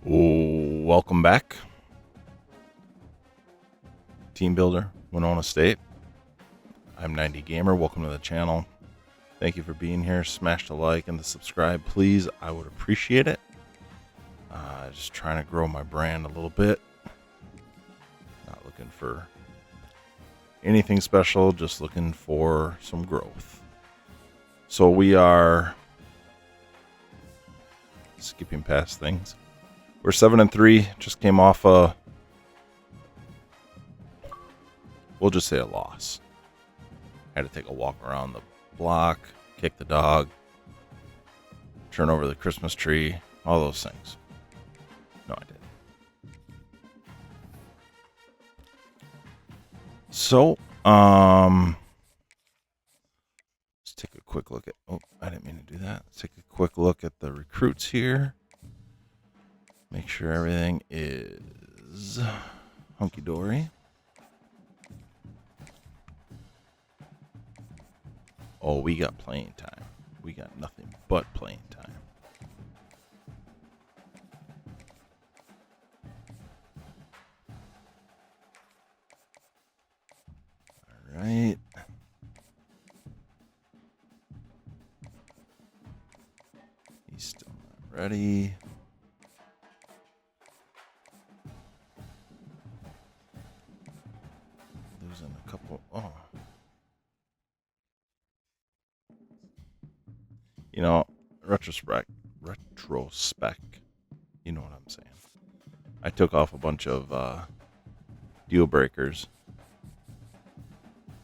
Welcome back. Team Builder, Winona State. I'm 90 Gamer. Welcome to the channel. Thank you for being here. Smash the like and the subscribe, please. I would appreciate it. Just trying to grow my brand a little bit. Not looking for anything special, just looking for some growth. So we are skipping past things. We're 7-3. Just came off we'll just say a loss. Had to take a walk around the block, kick the dog, turn over the Christmas tree, all those things. No, I didn't. So, let's take a quick look at, I didn't mean to do that. Let's take a quick look at the recruits here. Make sure everything is hunky-dory. Oh, we got playing time. We got nothing but playing time. All right. He's still not ready. Losing a couple. Oh. You know, retrospect, you know what I'm saying. I took off a bunch of deal breakers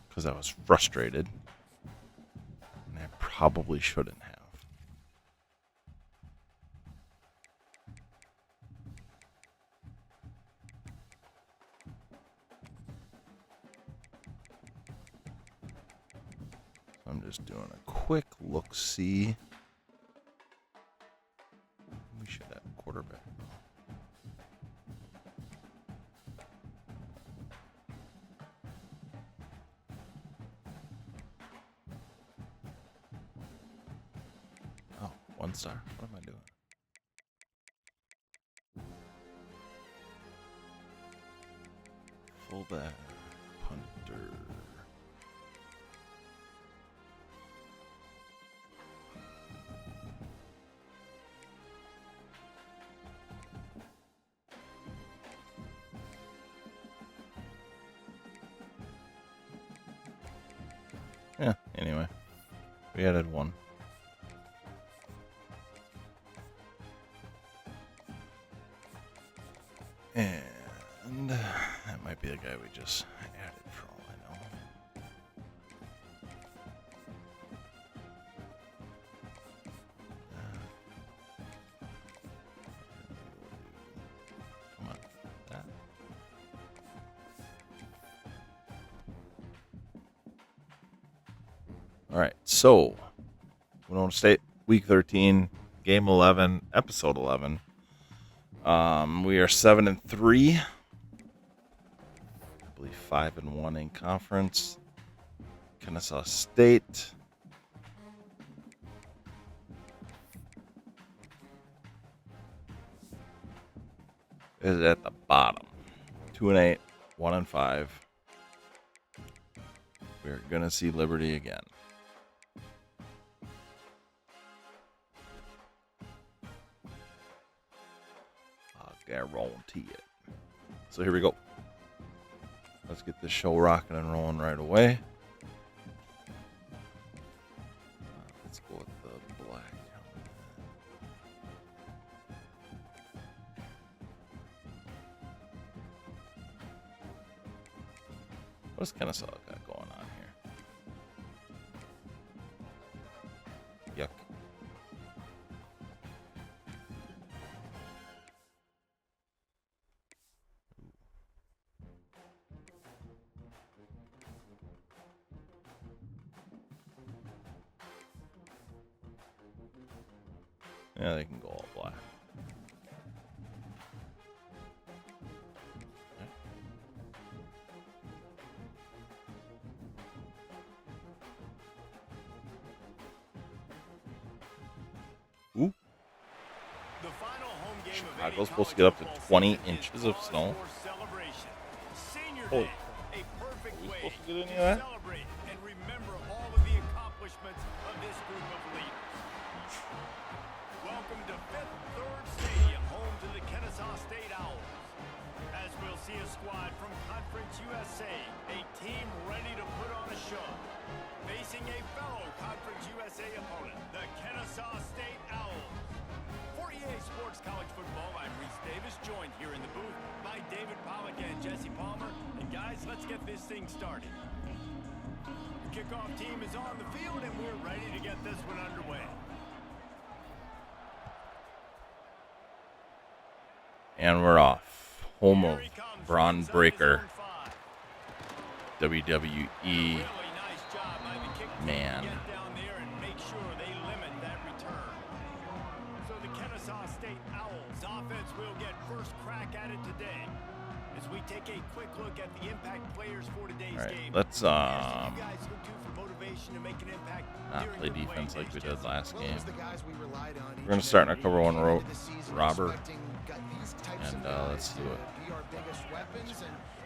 because I was frustrated, and I probably shouldn't have. I'm just doing a quick look-see. We should have a quarterback. Oh, 1 star. What am I doing? Fullback, punter. Yeah, anyway, we added 1. And that might be the guy we just added for all I know. Come on, that. All right, so Winona State, Week 13, Game 11, Episode 11. We are 7-3. I believe 5-1 in conference. Kennesaw State. Is at the bottom. 2-8, 1-5. We're gonna see Liberty again. Guarantee it. So here we go. Let's get this show rocking and rolling right away. Let's go with the black. What's Kennesaw got going on here? Yuck. Yeah, they can go all black. Chicago's supposed to get up to 20 inches of snow. Holy. Are we supposed to get any of that? And remember all of the accomplishments of this group of leaders. Welcome to Fifth Third Stadium, home to the Kennesaw State Owls. As we'll see a squad from Conference USA, a team ready to put on a show. Facing a fellow Conference USA opponent, the Kennesaw State Owls. For EA Sports College Football, I'm Reese Davis, joined here in the booth by David Pollack and Jesse Palmer. And guys, let's get this thing started. The kickoff team is on the field, and we're ready to get this one underway. And we're off. Home of Braun Breaker. WWE man. So the Kennesaw State Owls offense will get first crack at it today. As we take a quick look at the impact players for today's game. Let's not play defense like we did last game. We're going to start in our cover one row, Robert, and let's do it.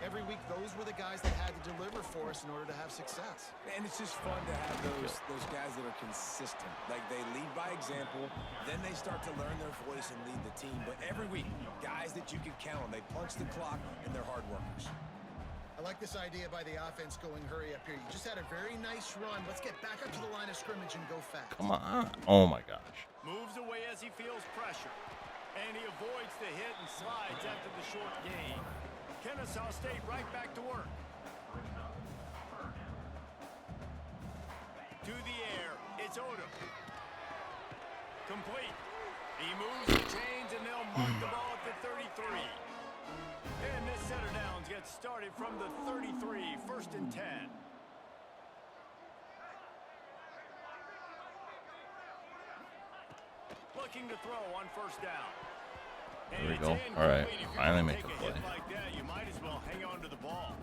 Every week, those were the guys that had to deliver for us in order to have success. And it's just fun to have those guys that are consistent. Like, they lead by example, then they start to learn their voice and lead the team. But every week, guys that you can count on, they punch the clock, and they're hard workers. I like this idea by the offense going hurry up here. You just had a very nice run. Let's get back up to the line of scrimmage and go fast. Come on. Oh, my gosh. Moves away as he feels pressure. And he avoids the hit and slides after the short gain. Kennesaw State right back to work. To the air, it's Odom. Complete. He moves the chains and they'll mark the ball at the 33. And this center downs gets started from the 33, 1st and 10. Looking to throw on 1st down. There we go. All right, finally make a play. Like that, you might as well hang on to the ball.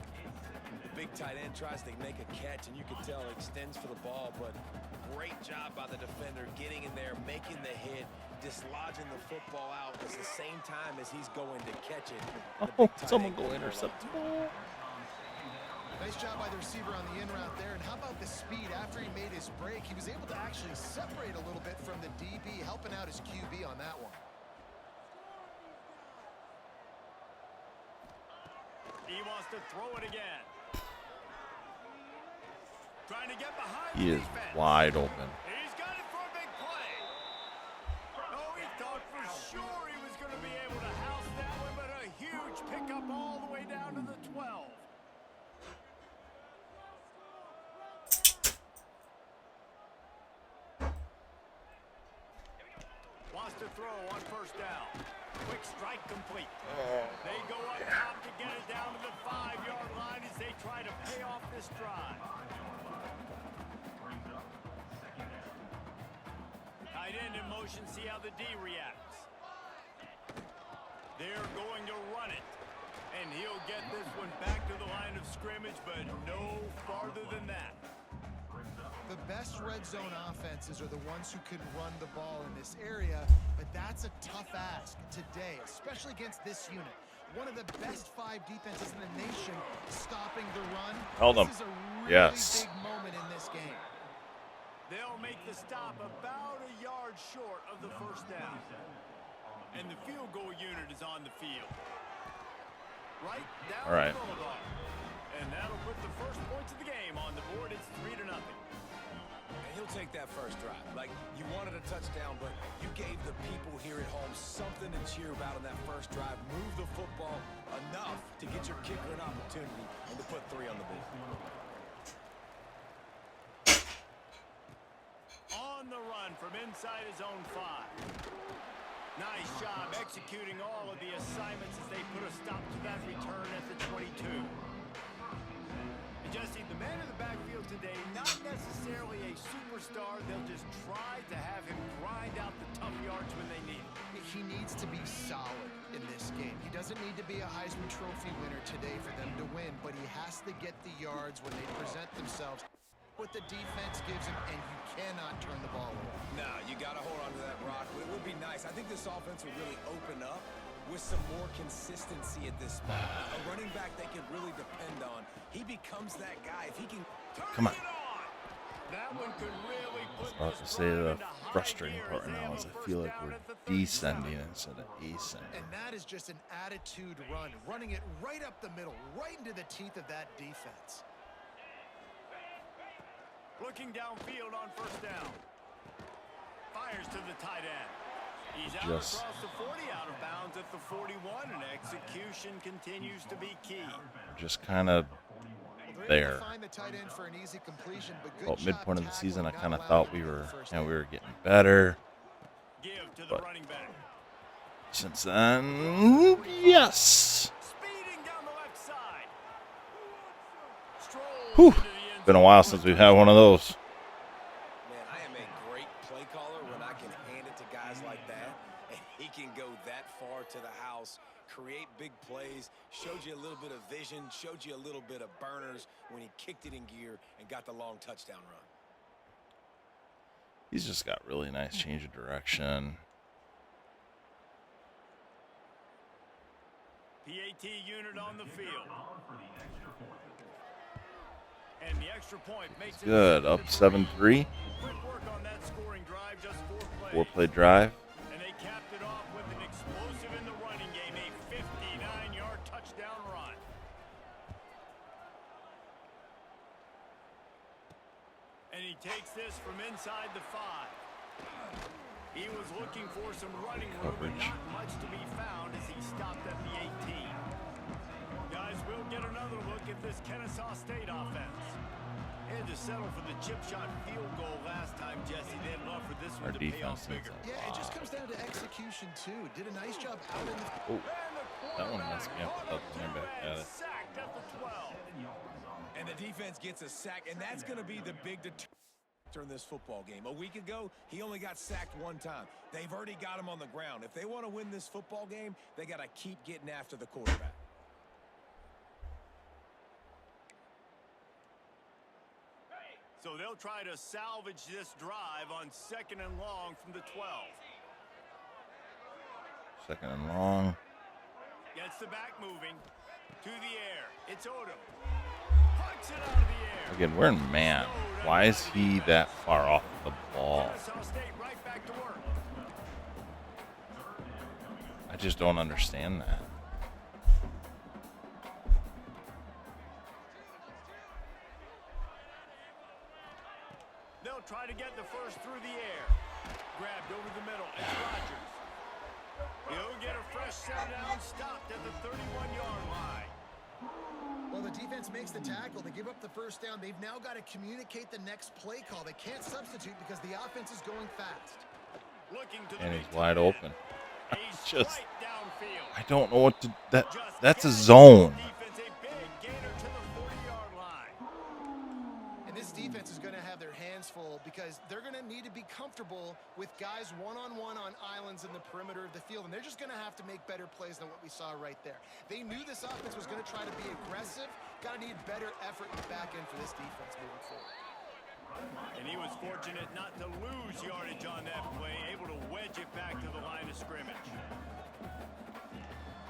The big tight end tries to make a catch, and you can tell it extends for the ball, but great job by the defender getting in there, making the hit, dislodging the football out at the same time as he's going to catch it. Oh, someone go intercept the ball. Nice job by the receiver on the in route there. And how about the speed after he made his break? He was able to actually separate a little bit from the DB, helping out his QB on that one. He wants to throw it again. Trying to get behind. He is wide open. He's got it for a big play. Oh, he thought for sure he was going to be able to house that one, but a huge pickup all the way down to the 12. Wants to throw on 1st down. Quick strike complete. They go up top to get it down to the 5-yard line as they try to pay off this drive. Tight end in motion, see how the D reacts. They're going to run it. And he'll get this one back to the line of scrimmage, but no farther than that. The best red zone offenses are the ones who can run the ball in this area, but that's a tough ask today, especially against this unit. One of the best 5 defenses in the nation stopping the run. Held him. This is a really Yes. big moment in this game. They'll make the stop about a yard short of the 1st down. And the field goal unit is on the field. Right down the boulevard. And that'll put the first points of the game on the board. It's 3-0. And he'll take that first drive. Like, you wanted a touchdown, but you gave the people here at home something to cheer about on that first drive. Move the football enough to get your kicker an opportunity and to put 3 on the board. On the run from inside his own 5. Nice job executing all of the assignments as they put a stop to that return at the 22. Jesse, the man in the backfield today, not necessarily a superstar. They'll just try to have him grind out the tough yards when they need it. He needs to be solid in this game. He doesn't need to be a Heisman Trophy winner today for them to win, but he has to get the yards when they present themselves. what the defense gives him, and you cannot turn the ball over. Nah, you got to hold on to that rock. It would be nice. I think this offense would really open up with some more consistency at this spot. A running back they can really depend on. He becomes that guy. If he can Come on. That one could really put I was about to this say the drive into high frustrating gear part as they now have is a I first feel like down we're at the 37. descending instead of ascending. And that is just an attitude run, running it right up the middle, right into the teeth of that defense. Looking downfield on first down. Fires to the tight end. He's out Just- across the 40, out of bounds at the 41, and execution continues to be key. Just kind of They're able to there. find the tight end for an easy completion, but good Well, job midpoint of the tackling, season, I not kind of allowing thought we him to were, get the first we down. were getting better. Give to the But- running back. Since then, yes. Speeding down the left side. Strolls Whew. into the end Been a zone. while since we've had one of those. Man, I am a great play caller when I can hand it to guys like that, and he can go that far to the house, create big plays, showed you a little bit of vision, showed you a little bit of burners when he kicked it in gear and got the long touchdown run. He's just got really nice change of direction. PAT unit on the field. And the extra point makes it Good. Up 7-3. Quick work on that scoring drive, just 4 plays. 4-play drive. And they capped it off with an explosive in the running game, a 59-yard touchdown run. And he takes this from inside the 5. He was looking for some running room, but Coverage. not much to be found as he stopped at the 18. Guys, we'll get another look at this Kennesaw State offense. Had to settle for the chip shot field goal last time, Jesse. They'd love for this Our one to pay off defense needs bigger. a Yeah, it just lot. comes down to execution, too. Did a nice job out in the... Oh, that one messed me up without the running back at it. Sacked at the 12. And the defense gets a sack, and that's going to be the big deterrent in this football game. A week ago, he only got sacked one time. They've already got him on the ground. If they want to win this football game, they got to keep getting after the quarterback. So they'll try to salvage this drive on 2nd and long from the 12. 2nd and long. Gets the back moving to the air. It's Odom. Pucks it out of the air. Again, we're in man. Why is he that far off the ball? Kennesaw State right back to work. I just don't understand that. They'll try to get the first through the air. Grabbed over the middle. It's Rogers. He'll get a fresh set down, stopped at the 31-yard line. Well, the defense makes the tackle. They give up the first down. They've now got to communicate the next play call. They can't substitute because the offense is going fast. Looking to the And big he's wide tight end. open. He's Just- right downfield. I don't know what to... Just That's a gets zone. the defense a big gainer to the 40-yard line. And this defense is going to have their hands full because they're going to need to be comfortable with guys one-on-one on islands in the perimeter of the field. And they're just going to have to make better plays than what we saw right there. They knew this offense was going to try to be aggressive. Got to need better effort in the back end for this defense moving forward. And he was fortunate not to lose yardage on that play, able to wedge it back to the line of scrimmage.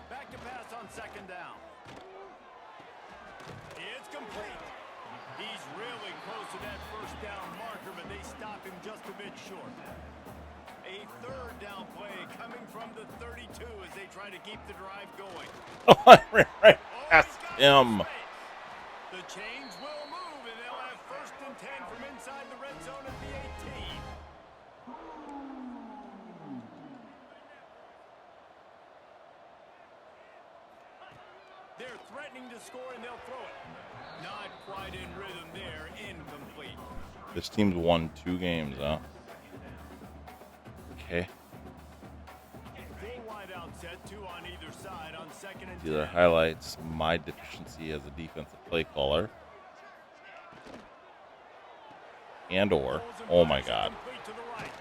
Back to pass on 2nd down. It's complete. He's really close to that first down marker, but they stop him just a bit short. A 3rd down play coming from the 32 as they try to keep the drive going. Oh, I ran right Oh, past he's got him. space. The chains will move, and they'll have 1st and 10 from inside the red zone at the 18. They're threatening to score, and they'll throw it. Not quite in rhythm there, incomplete. This team's won 2 games, huh? Okay. Full wide out set, 2 on either side on 2nd and 10. These are highlights my deficiency as a defensive play caller. And or, oh my God. Complete to the right.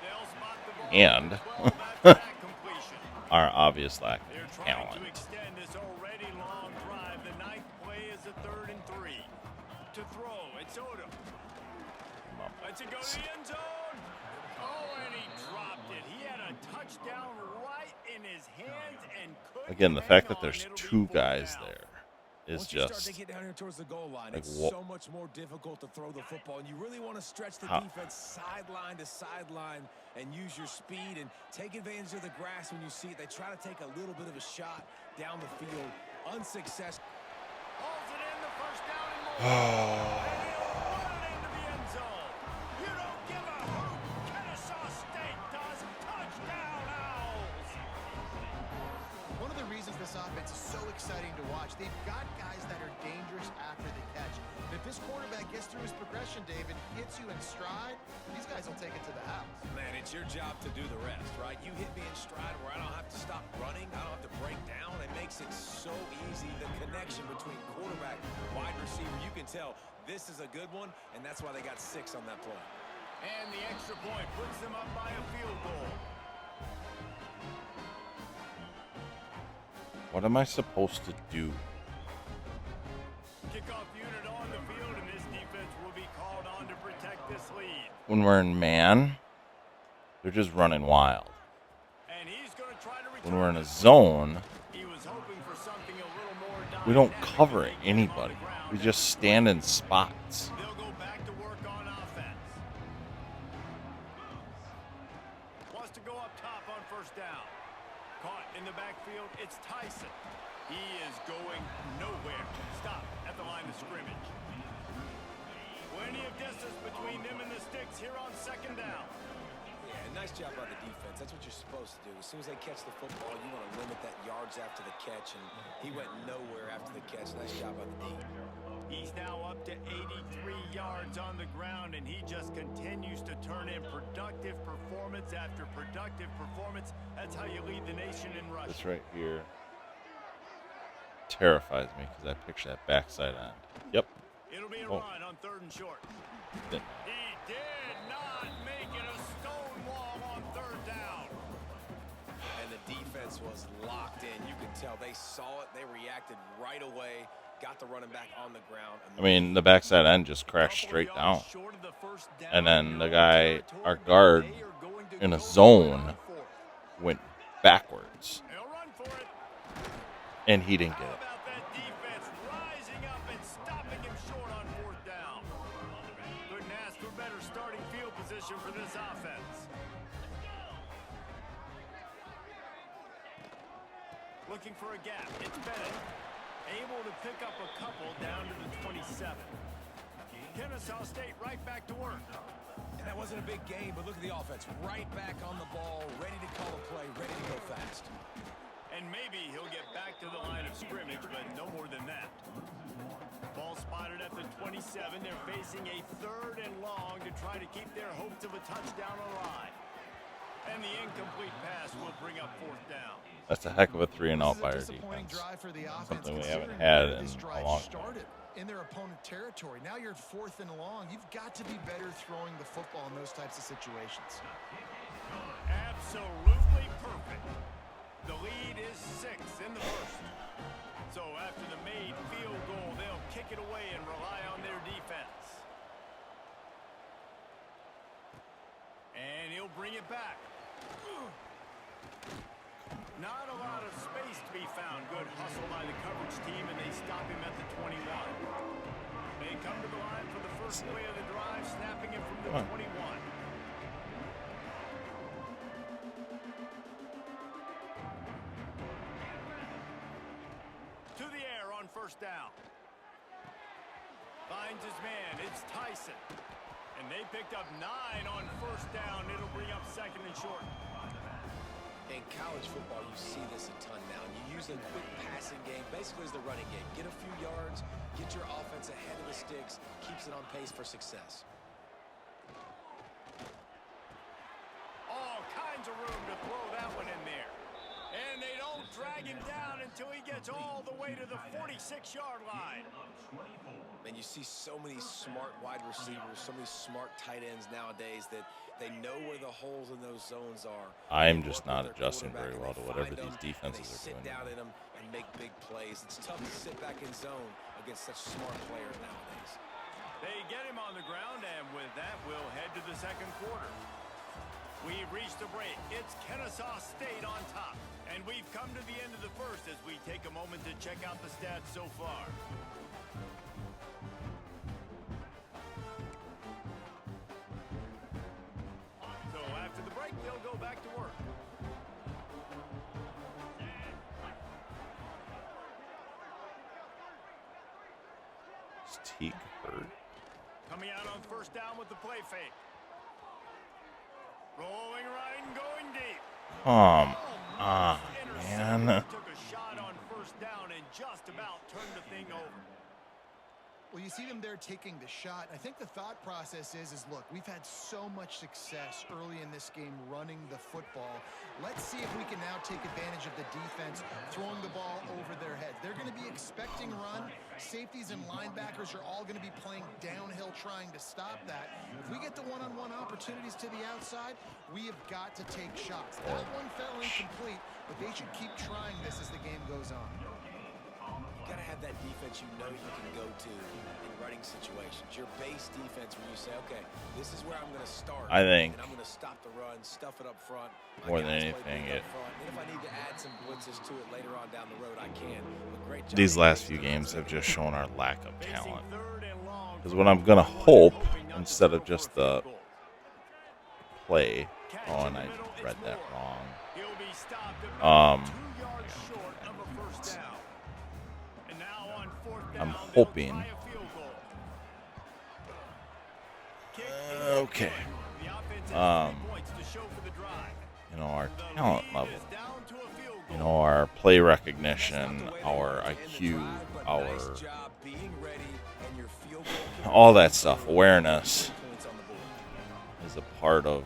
They'll spot the ball. And 12 after that completion. our obvious lack They're of trying to talent. extend this already long drive. The 9th play is a 3rd and 3. to throw. It's Odom. Come on. Let's it go to the end zone. Oh, and he dropped it. He had a touchdown right in his hands and couldn't Again, the hang fact that on. there's It'll be two fourth guys down. there is Once you start just to get down here towards the goal line, like, it's what? so much more difficult to throw the football, and you really want to stretch the How? defense sideline to sideline and use your speed and take advantage of the grass when you see it. They try to take a little bit of a shot down the field, unsuccessful. Hauls it in, the first down and more. And he'll run it into the end zone. You don't give a hoot. Kennesaw State does. Touchdown, Owls. One of the reasons this offense is so exciting to watch, they've got guys that are dangerous after the catch. And if this quarterback gets through his progression, David, hits you in stride, these guys will take it to the house. Man, it's your job to do the rest, right? You hit me in stride where I don't have to stop running. I don't have to break down. It makes it so easy. The connection between quarterback, wide receiver, you can tell this is a good one, and that's why they got 6 on that play. And the extra point puts them up by a field goal. what am I supposed to do? Kickoff unit on the field, and this defense will be called on to protect this lead. When we're in man, they're just running wild. And he's going to try to return. When we're in a zone, He was hoping for something a little more we don't dynamic, cover but they get him on anybody. the ground. We just stand in spots. They'll go back to work on offense. Wants to go up top on first down. Caught in the backfield, it's Tyson. He is going nowhere. Stop at the line of scrimmage. Plenty of distance between them and the sticks here on second down. Yeah, nice job by the defense. That's what you're supposed to do. As soon as they catch the football, you want to limit that yards after the catch, and he went nowhere after the catch. Nice job by the D. He's now up to 83 yards on the ground, and he just continues to turn in productive performance after productive performance. That's how you lead the nation in rushing. This right here terrifies me because I picture that backside end. Yep. It'll be a Oh. run on 3rd and short. Didn't- He did not make it a stone wall on 3rd down. And the defense was locked in. You could tell they saw it. They reacted right away. Got the running back on the ground. I mean, the backside end just crashed straight down. Short of the first down. And then the Your guy, territory, our but guard, they are going to in a go zone, on 4th. went backwards, They'll run for it. and he didn't get How it. about that defense rising up and stopping him short on 4th down? Couldn't ask for better starting field position for this offense. Looking for a gap. It's Bennett. Able to pick up a couple down to the 27. Kennesaw State right back to work. And that wasn't a big game, but look at the offense. Right back on the ball, ready to call a play, ready to go fast. And maybe he'll get back to the line of scrimmage, but no more than that. Ball spotted at the 27. They're facing a 3rd and long to try to keep their hopes of a touchdown alive. And the incomplete pass will bring up 4th down. That's a heck of a 3-and-out by our This is a disappointing defense. drive for the offense, Something we haven't considering had where in this a drive long time. started in their opponent territory. Now you're at 4th and long. You've got to be better throwing the football in those types of situations. Absolutely perfect. The lead is 6 in the first. So after the made field goal, they'll kick it away and rely on their defense. And he'll bring it back. Not a lot of space to be found. Good hustle by the coverage team, and they stop him at the 21. They come to the line for the first play of the drive, snapping it from the 21. To the air on first down. Finds his man. It's Tyson. And they picked up 9 on first down. It'll bring up 2nd and short. In college football, you see this a ton now. You use a quick passing game, basically as the running game. Get a few yards, get your offense ahead of the sticks, keeps it on pace for success. All kinds of room to throw that one in there. And they don't drag him down until he gets all the way to the 46-yard line. And you see so many smart wide receivers, so many smart tight ends nowadays that they know where the holes in those zones are. I'm They just work not with their adjusting quarterback very and well they to whatever find these them, defenses and they are sit doing. down in them and make big plays. It's tough to sit back in zone against such smart players nowadays. They get him on the ground, and with that, we'll head to the second quarter. We've reached the break. It's Kennesaw State on top. And we've come to the end of the first as we take a moment to check out the stats so far. So after the break, they'll go back to work. Is Teague hurt? Coming out on first down with the play fake. Rolling right and going deep. Man. Took a shot on first down and just about turned the thing over. Well, you see them there taking the shot. I think the thought process is look, we've had so much success early in this game running the football. Let's see if we can now take advantage of the defense throwing the ball over their heads. They're going to be expecting run. Safeties and linebackers are all going to be playing downhill trying to stop that. If we get the one-on-one opportunities to the outside, we have got to take shots. That one fell incomplete, but they should keep trying this as the game goes on. You got to have that defense you know you can go to in running situations. Your base defense where you say, okay, this is where I'm going to start. I think and I'm going to stop the run, stuff it up front. more than anything, And if I need to add some blitzes to it later on down the road, I can. But great job. these last few games have just shown our lack of talent. Because what I'm going to hope, instead of just the play, oh, and I read that wrong. I'm hoping. Okay. Our talent level, our play recognition, our IQ, all that stuff, awareness is a part of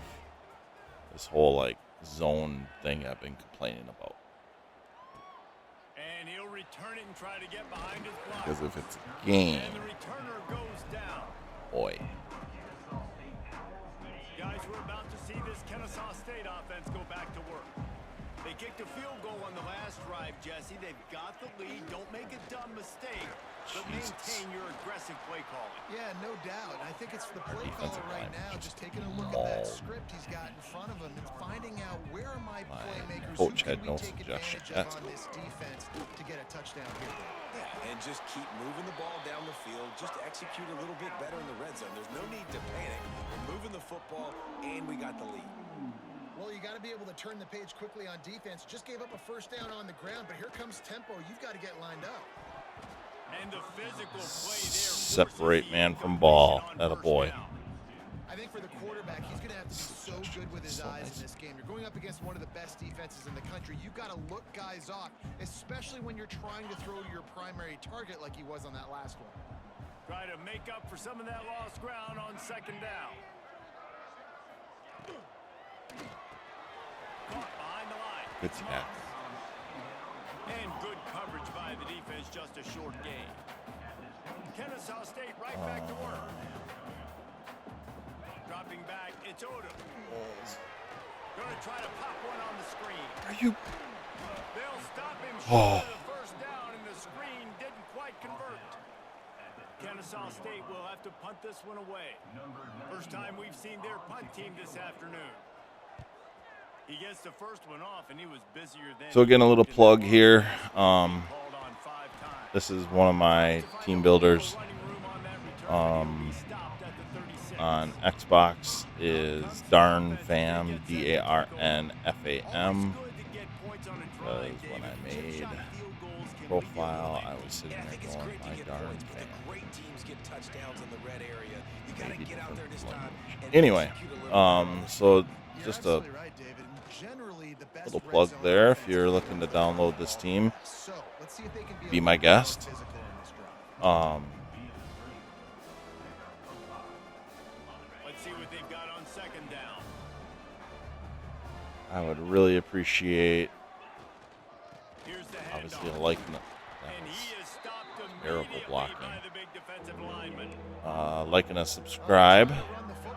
this whole zone thing I've been complaining about. And he'll return it and try to get behind his block. Because if it's a game, and the returner goes down. Boy. Guys, we're about to see this Kennesaw State offense go back to work. They kicked a field goal on the last drive, Jesse. They've got the lead. Don't make a dumb mistake, but maintain your aggressive play calling. Yeah, no doubt. I think it's the play caller right now just taking a look at that script he's got in front of him and finding out where are my playmakers, who coach can had we no take suggestion. advantage of on this defense to get a touchdown here. Yeah, and just keep moving the ball down the field. Just execute a little bit better in the red zone. There's no need to panic. We're moving the football, and we got the lead. Well, you got to be able to turn the page quickly on defense. Just gave up a first down on the ground, but here comes tempo. You've got to get lined up. And the physical play there. Separate man from ball. That a boy. I think for the quarterback, he's going to have to be so good with his eyes in this game. You're going up against one of the best defenses in the country. You've got to look guys off, especially when you're trying to throw to your primary target like he was on that last one. Try to make up for some of that lost ground on second down. Caught behind the line. Good tackle. And good coverage by the defense, just a short gain. Kennesaw State right back to work. Dropping back, it's Odom. Going to try to pop one on the screen. Are you? They'll stop him short of the first down, and the screen didn't quite convert. Kennesaw State will have to punt this one away. First time we've seen their punt team this afternoon. He gets the first one off, and he was busier than. So again, a little plug here. This is one of my team builders. On Xbox is DarnFam, DarnFam. Because when I made profile, I was sitting there going, my DarnFam. Anyway, so just a little plug there. If you're looking to download this team, be my guest. Let's see what they've got on second down. I would really appreciate, Here's the obviously, handoff. liking it. And he is stopped Terrible immediately blocking. by the big defensive lineman. Like and a subscribe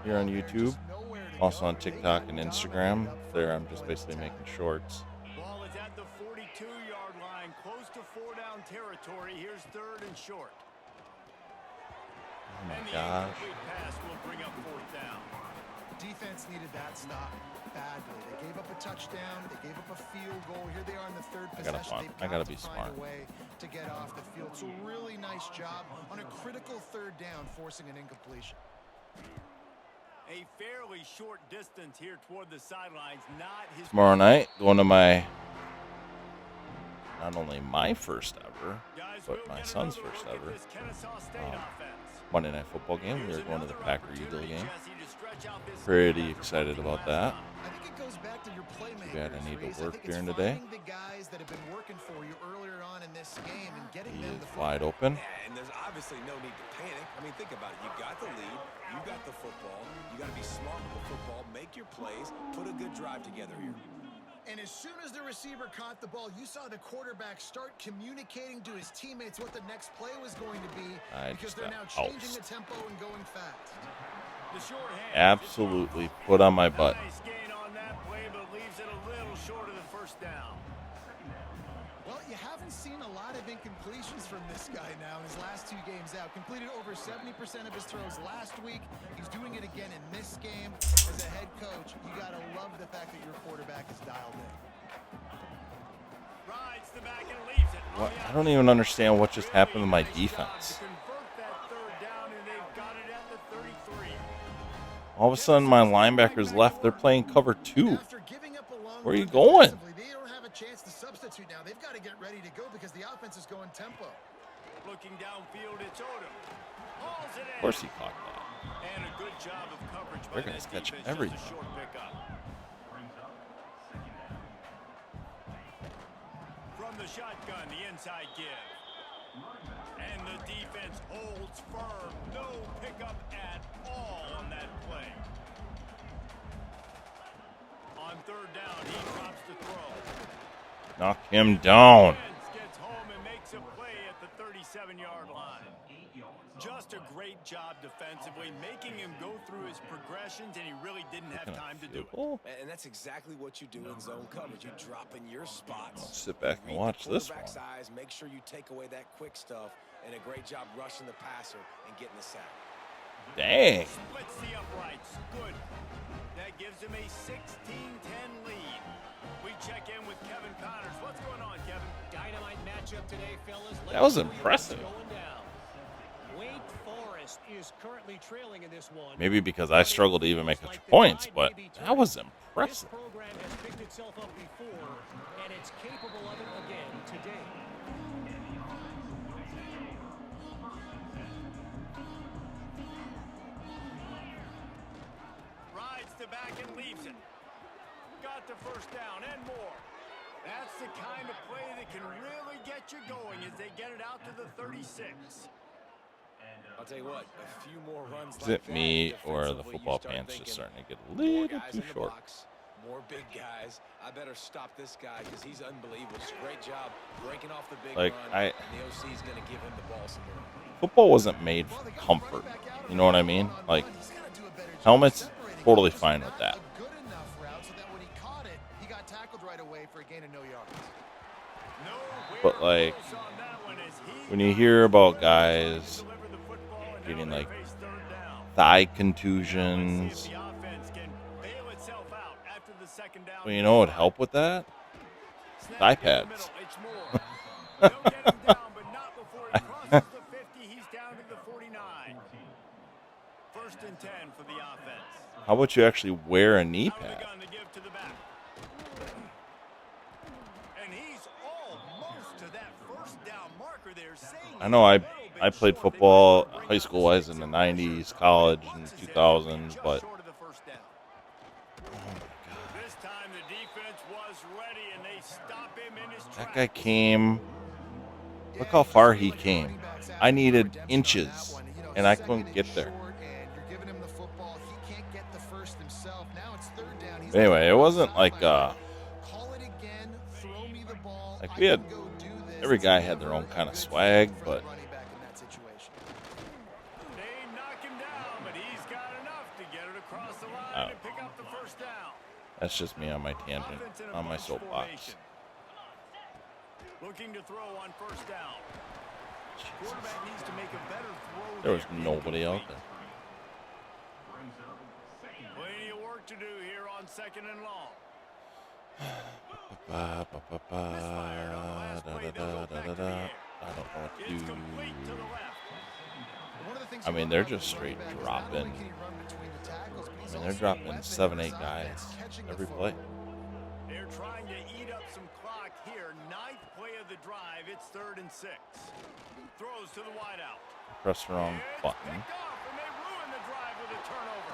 here on YouTube. Also on TikTok and Instagram. There, I'm just basically making shorts. Ball is at the 42-yard line, close to 4-down territory. Here's third and short. Oh my And the gosh. incomplete pass will bring up fourth down. Defense needed that stop badly. They gave up a touchdown. They gave up a field goal. Here they are in the third possession. I gotta be smart. Find a way to get off the field. So really nice job on a critical third down, forcing an incompletion. A fairly short distance here toward the sidelines. Not his Tomorrow night, going to not only my first ever, guys. but We'll my get son's another first look at ever this Kennesaw State offense. Monday Night Football game. We Here's were going to the another Packer-Eagle opportunity, game. Jesse, to stretch out this Pretty lead after excited broken about last that. time. I think it goes back to your playmakers. bad I need to Reese. work I think during it's the day. finding the guys that have been working for you earlier on in this game and getting He them is the wide football. open. Yeah, and there's obviously no need to panic. I mean, think about it. You got the lead. You got the football. You got to be smart with the football. Make your plays. Put a good drive together here. And as soon as the receiver caught the ball, you saw the quarterback start communicating to his teammates what the next play was going to be I because just they're got now changing ousted. the tempo and going fast. The short hand. Absolutely put on my butt. Nice gain on that play, but leaves it a little short of the first down. Well, you haven't seen a lot of incompletions from this guy now in his last two games out. Completed over 70% of his throws last week. He's doing it again in this game. As a head coach, you got to love the fact that your quarterback is dialed in. Rides the back and leaves it. What? I don't even understand what just happened to my defense. All of a sudden, my linebackers left. They're playing cover 2. After giving up a long Where are you run going? defensively, they don't have a chance to substitute now. They've got to get ready to go because the offense is going tempo. Looking downfield, it's Odom. Hauls it in. Of course he caught that. And a good job of coverage They're by gonna that catch defense. everything. Just a short pickup. From the shotgun, the inside give. And the defense holds firm. No pickup at all on that play. On third down, he drops the throw. Knock him down. Gets home and makes a play at the 37-yard line. Just a great job defensively, making him go through his progressions, and he really didn't have time to do it. Oh, And that's exactly what you do in zone coverage. You drop in your spots. sit back and Read watch the this one. quarterback's eyes, make sure you take away that quick stuff, and a great job rushing the passer and getting the sack. Dang. Splits the uprights. Good. That gives him a 16-10 lead. We check in with Kevin Connors. What's going on, Kevin? Dynamite matchup today, fellas. That was Let's see what's impressive. going down. Wake Forest is currently trailing in this one. Maybe because I struggled to even make points, but that was This impressive. program has picked itself up before, and it's capable of it again today. Rides the back and leaves it. Got the first down and more. That's the kind of play that can really get you going as they get it out to the 36. I'll tell you what, a few more runs Is like it that, me or the defensively, you football start pants just thinking, starting to get a more little guys too in the short? box, more big guys. I better stop this guy because he's unbelievable. Great job breaking off the big Like, run. And the OC's going to give him the ball some more. Football wasn't made for comfort. You know what I mean? Like, helmets, totally fine with that. A good enough route so that when he caught it, he got tackled right away for a gain of no yards. But, like, when you hear about guys getting, like, thigh contusions, well, you know what would help with that? Thigh pads. First and 10 for the offense. How about you actually wear a knee pad? And he's almost to that first down marker there. I know I played football high school-wise in the 90s, college in the 2000s, but this time the defense was ready and they stop him in his that tracks. guy came. Look how far he came. I needed inches, and I couldn't get there. Anyway, it wasn't like we had every guy had their own kind of swag, but They knock him down, but he's got enough to get it across the line and pick up the first down. that's just me on my tangent, Offense in a on my bunch soapbox. formation. Looking to throw on first down. Quarterback needs to make a better throw. There was nobody out there. Plenty of work to do here on 2nd and long. I don't know what to It's do. complete to the left. One of the things I you mean, love they're about just the straight quarterback is not only dropping. can he run between the tackles, but he's I mean, they're also a dropping weapon 7, in 8 his guys offense, catching the every football. play. They're trying to eat up some clock here. 9th play of the drive. It's 3rd and 6. Throws to the wideout. Press the wrong It's button. picked off, and they ruin the drive with a turnover.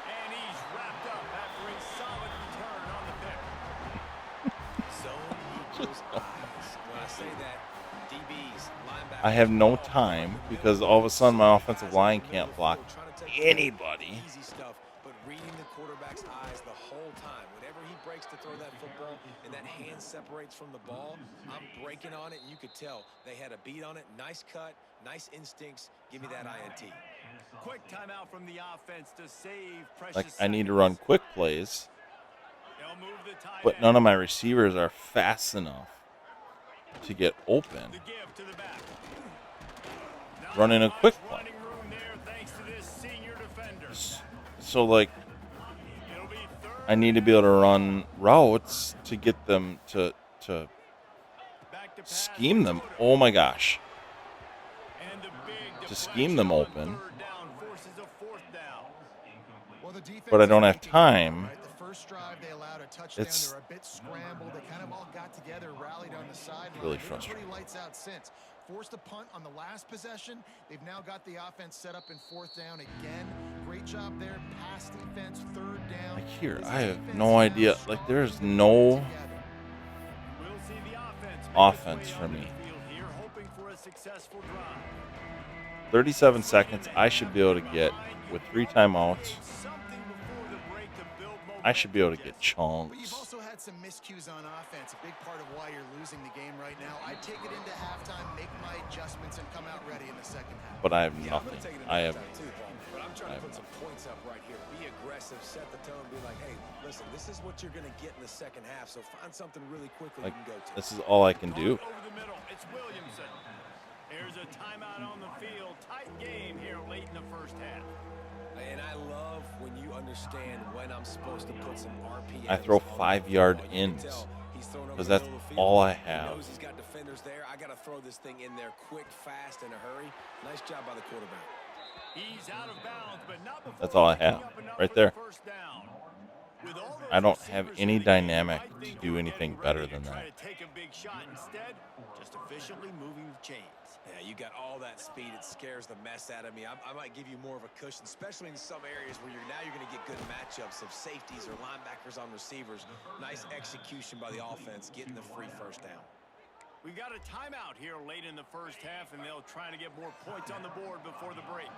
And he's wrapped up after a solid return on the pick. Zone equals eyes. When I say that, DBs, linebackers, I have no all time over the because middle. all of a sudden my offensive Guys in line the can't middle block of the field trying to take anybody. easy stuff, but reading the quarterback's eyes the whole time. Whenever he breaks to throw that football and that hand separates from the ball, I'm breaking on it, and you could tell they had a beat on it. Nice cut, nice instincts. Give me that INT. Quick timeout from the offense to save precious Like, I need to seconds. run quick plays, They'll move the tight but end. none of my receivers are fast enough to get open. The give to the back. Not Running a much quick play. running room there thanks to this senior defender. So, like, It'll be 3rd I need to be able to run routes to get them to back to pass scheme them. Dakota. Oh my gosh. And the big To scheme them deflection open. on 3rd down forces a 4th down. Well, the defense But I is don't have making time. right? The first drive they allowed a touchdown. It's- They were a bit scrambled. They kind of all got together, rallied on the sideline. Really They've been frustrating. Pretty lights out since. Forced a punt on the last possession. They've now got the offense set up in 4th down again. Great job there. Pass defense, 3rd down. Like here, This I have defense no is now idea. strong Like, there's and no together. We'll see the offense make offense its way for onto me. the field here, hoping for a successful drive. 37 seconds. I should be able to get, with 3 timeouts, Something before the break to build I should be able to momentum, get Jesse. But you've chunks. also had some miscues on offense. A big part of why you're losing the game right now. I'd take it into halftime, make my adjustments, and come out ready in the second half. But I have Yeah, I'm nothing. gonna take it in I have. halftime too, Paul. But I'm trying to put some points up right here. Be aggressive, set the tone, be like, hey, listen, this is what you're gonna get in the second half. So find something really quickly Like, you can go to. this is all I can do. Over the middle, it's Williamson. Here's a timeout on the field. Tight game here late in the first half. And I love when you understand when I'm supposed to put some RPMs. I throw on the 5-yard football. You can ins, tell he's thrown over 'cause the that's middle of the field. all I He have. knows he's got defenders there. I got to throw this thing in there quick, fast, in a hurry. Nice job by the quarterback. He's out of bounds, but not before That's all I picking have, up enough right for the there. first down. With all those I don't have receivers any in the game, dynamic I to think do we're anything getting better ready to than try that. to take a big shot. Instead, just efficiently moving the chains. Yeah, you got all that speed. It scares the mess out of me. I might give you more of a cushion, especially in some areas where you're going to get good matchups of safeties or linebackers on receivers. Nice execution by the offense, getting the free first down. We got a timeout here late in the first half, and they'll try to get more points on the board before the break.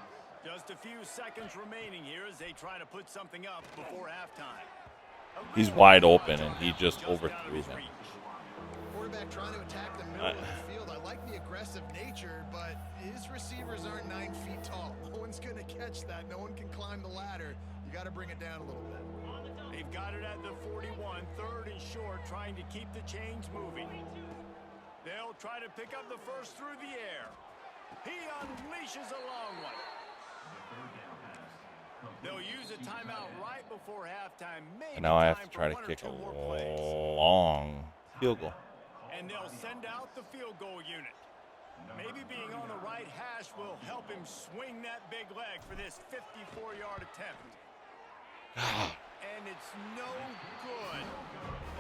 Just a few seconds remaining here as they try to put something up before halftime. He's wide open, and he just overthrew him. Quarterback trying to attack the middle of the field. I like the aggressive nature, but his receivers aren't 9 feet tall. No one's going to catch that. No one can climb the ladder. You got to bring it down a little bit. They've got it at the 41, 3rd and short, trying to keep the chains moving. They'll try to pick up the first through the air. He unleashes a long one. They'll use a timeout right before halftime. Maybe And now I have time to try for to one or kick two a more plays. long field goal. And they'll send out the field goal unit. Maybe being on the right hash will help him swing that big leg for this 54-yard attempt. And it's no good.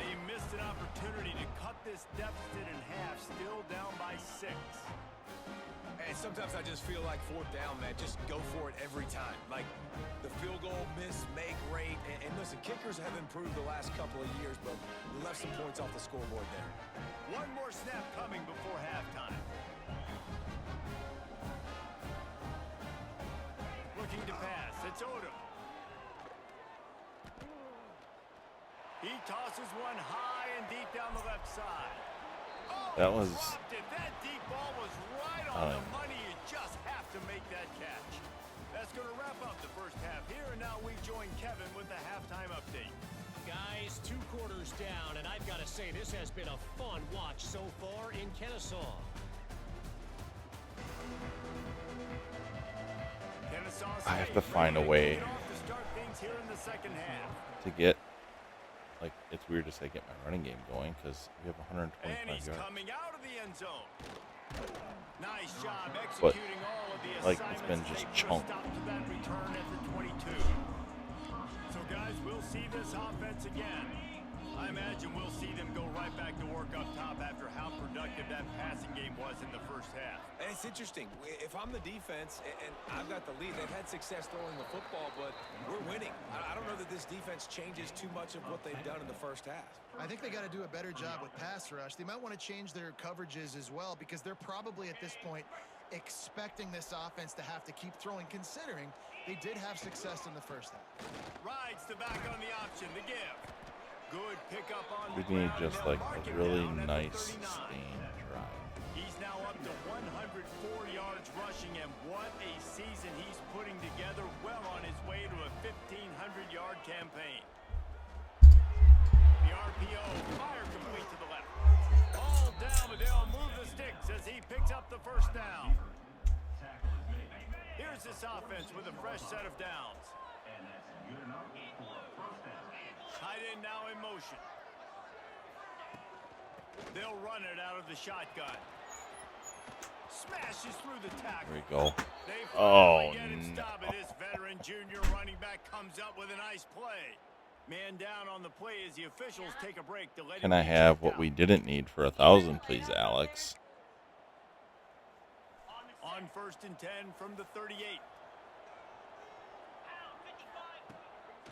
They missed an opportunity to cut this deficit in half, still down by 6. And sometimes I just feel like 4th down, man. Just go for it every time. Like the field goal miss, make rate. And listen, kickers have improved the last couple of years, but we left some points off the scoreboard there. One more snap coming before halftime. Looking to pass. It's Odom. He tosses one high and deep down the left side. Oh, That was- dropped it. That deep ball was right on the money. You just have to make that catch. That's going to wrap up the first half here, and now we join Kevin with the halftime update. Guys, 2 quarters down, and I've got to say this has been a fun watch so far in Kennesaw. Kennesaw I have State to find a ready to way get off to start things here in the second half. to get, like, it's weird to say get my running game going because we have And 125 he's yards. coming out of the end zone. Nice job But, executing all of the like, it's been assignments. just They put a chunked. stop to that return at the 22. So guys, we'll see this offense again. I imagine we'll see them go right back to work up top after how productive that passing game was in the first half. And it's interesting. If I'm the defense and I've got the lead, they've had success throwing the football, but we're winning. I don't know that this defense changes too much of what they've done in the first half. I think they got to do a better job with pass rush. They might want to change their coverages as well because they're probably at this point expecting this offense to have to keep throwing, considering they did have success in the first half. Rides the back on the option, the give. Good pickup on We the need ground, just and like they'll mark a him really down at the nice 39. sustained drive. He's now up to 104 yards rushing, and what a season he's putting together, well on his way to a 1,500-yard campaign. The RPO, fire complete to the left. Ball down, but they'll move the sticks as he picks up the first down. Here's this offense with a fresh set of downs. Tight end now in motion. They'll run it out of the shotgun. Smashes through the tackle. There we go. They Oh, finally get it no. stopped, and this veteran junior running back comes up with a nice play. Man down on the play as the officials take a break to let Can him I be have checked what out. we didn't need for 1,000, please, Alex? On 1st and 10 from the 38.